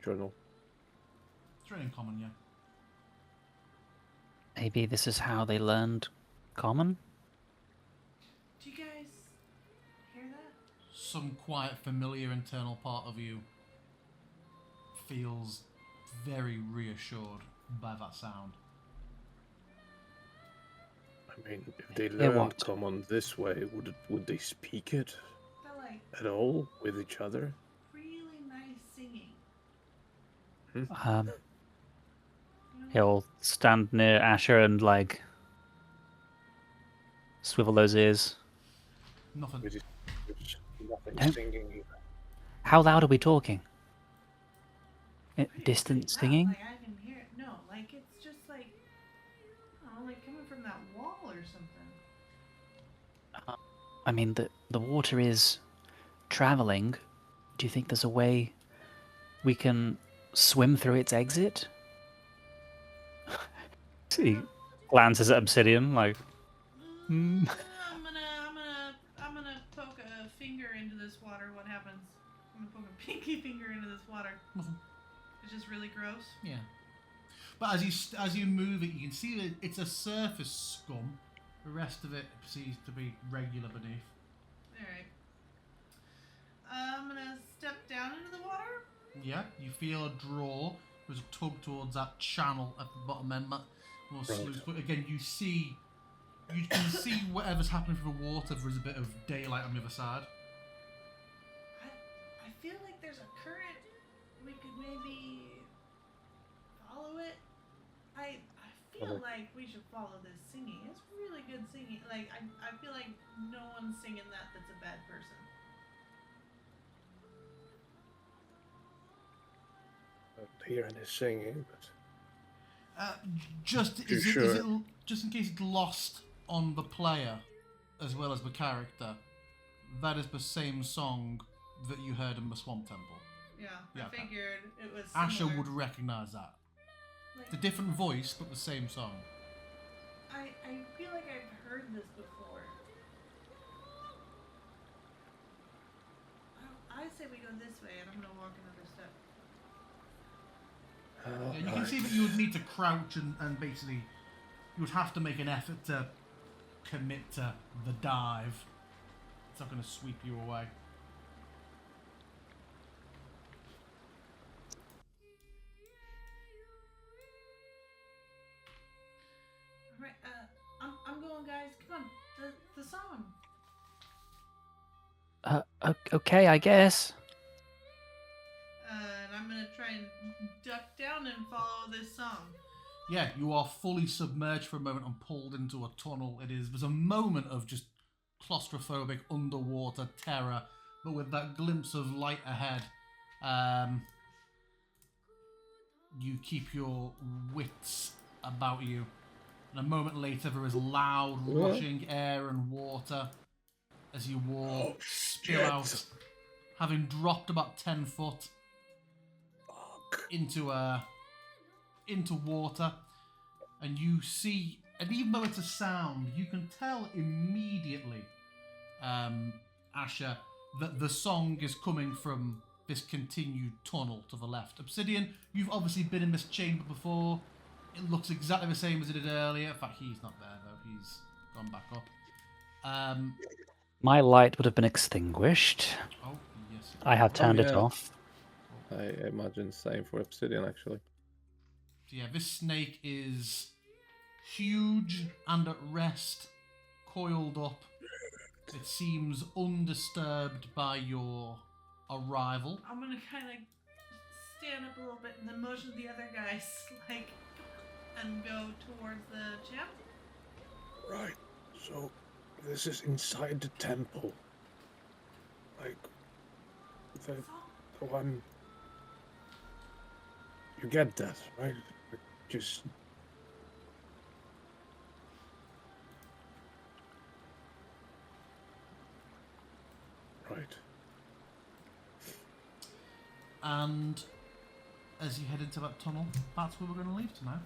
journal. It's written in common, yeah. maybe this is how they learned common? Do you guys hear that? Some quite familiar internal part of you feels very reassured by that sound. I mean, if they Hear learned what? common this way, would they speak it They're like at all with each other? really nice singing. Um, You know? he'll stand near Asher and like swivel those ears. Nothing. With nothing Don't- singing either. How loud are we talking? Pretty Distant loud, singing? Like I can hear it. No, like it's just like, I don't know, like coming from that wall or something. I mean, the water is traveling. Do you think there's a way we can swim through its exit? He glances at Obsidian like, I'm gonna poke a finger into this water. What happens? I'm gonna poke a pinky finger into this water. Nothing. It's just really gross. Yeah. But as you move it, you can see that it's a surface scum. The rest of it seems to be regular beneath. Alright. I'm gonna step down into the water. Yeah, you feel a draw. There's a tug towards that channel at the bottom end. That will Right. sluice. But again, you can see whatever's happening through the water. There's a bit of daylight on the other side. I feel like there's a current. We could maybe follow it. I feel Okay. like we should follow this singing. It's really good singing. Like I feel like no one's singing that's a bad person. don't hear any singing, but Just Too is it, sure. is it just in case it's lost on the player as well as the character? That is the same song that you heard in the Swamp Temple. Yeah, Yeah, I okay. figured it was Asher similar. would recognize that. Like, It's a different voice, but the same song. I feel like I've heard this before. I say we go this way, and I'm gonna walk another step. Yeah, you can see that you would need to crouch and basically you would have to make an effort to commit to the dive. It's not going to sweep you away. Alright, I'm going, guys. Come on, the song. Okay, I guess. And I'm gonna try and duck down and follow this song. Yeah, you are fully submerged for a moment and pulled into a tunnel. There's a moment of just claustrophobic underwater terror, but with that glimpse of light ahead, you keep your wits about you. And a moment later, there is loud rushing air and water as you walk, spill out, having dropped about 10 foot into water, and you see, and even though it's a sound, you can tell immediately, Asher, that the song is coming from this continued tunnel to the left. Obsidian, you've obviously been in this chamber before. It looks exactly the same as it did earlier. In fact, he's not there though. He's gone back up. My light would have been extinguished. Oh, yes. I have turned it yeah. off. I imagine same for Obsidian, actually. So yeah, this snake is huge and at rest, coiled up. It seems undisturbed by your arrival. I'm gonna kind of stand up a little bit and then motion the other guys, like, and go towards the champ. Right, so this is inside the temple. Like, the one... You get that, right? Just... Right. And as you head into that tunnel, that's where we're going to leave tonight.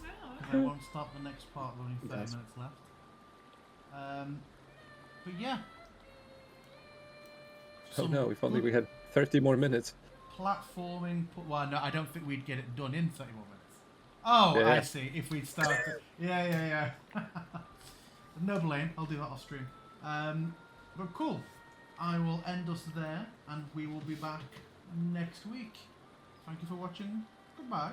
Oh, Because I won't start the next part, with only 30 Yes. minutes left. But yeah. Oh Some no, if only good we had 30 more minutes. platforming. Well, no, I don't think we'd get it done in 30 more minutes. Oh, Yeah. I see. If we'd started. Yeah. No blame. I'll do that off stream. But cool. I will end us there, and we will be back next week. Thank you for watching. Goodbye.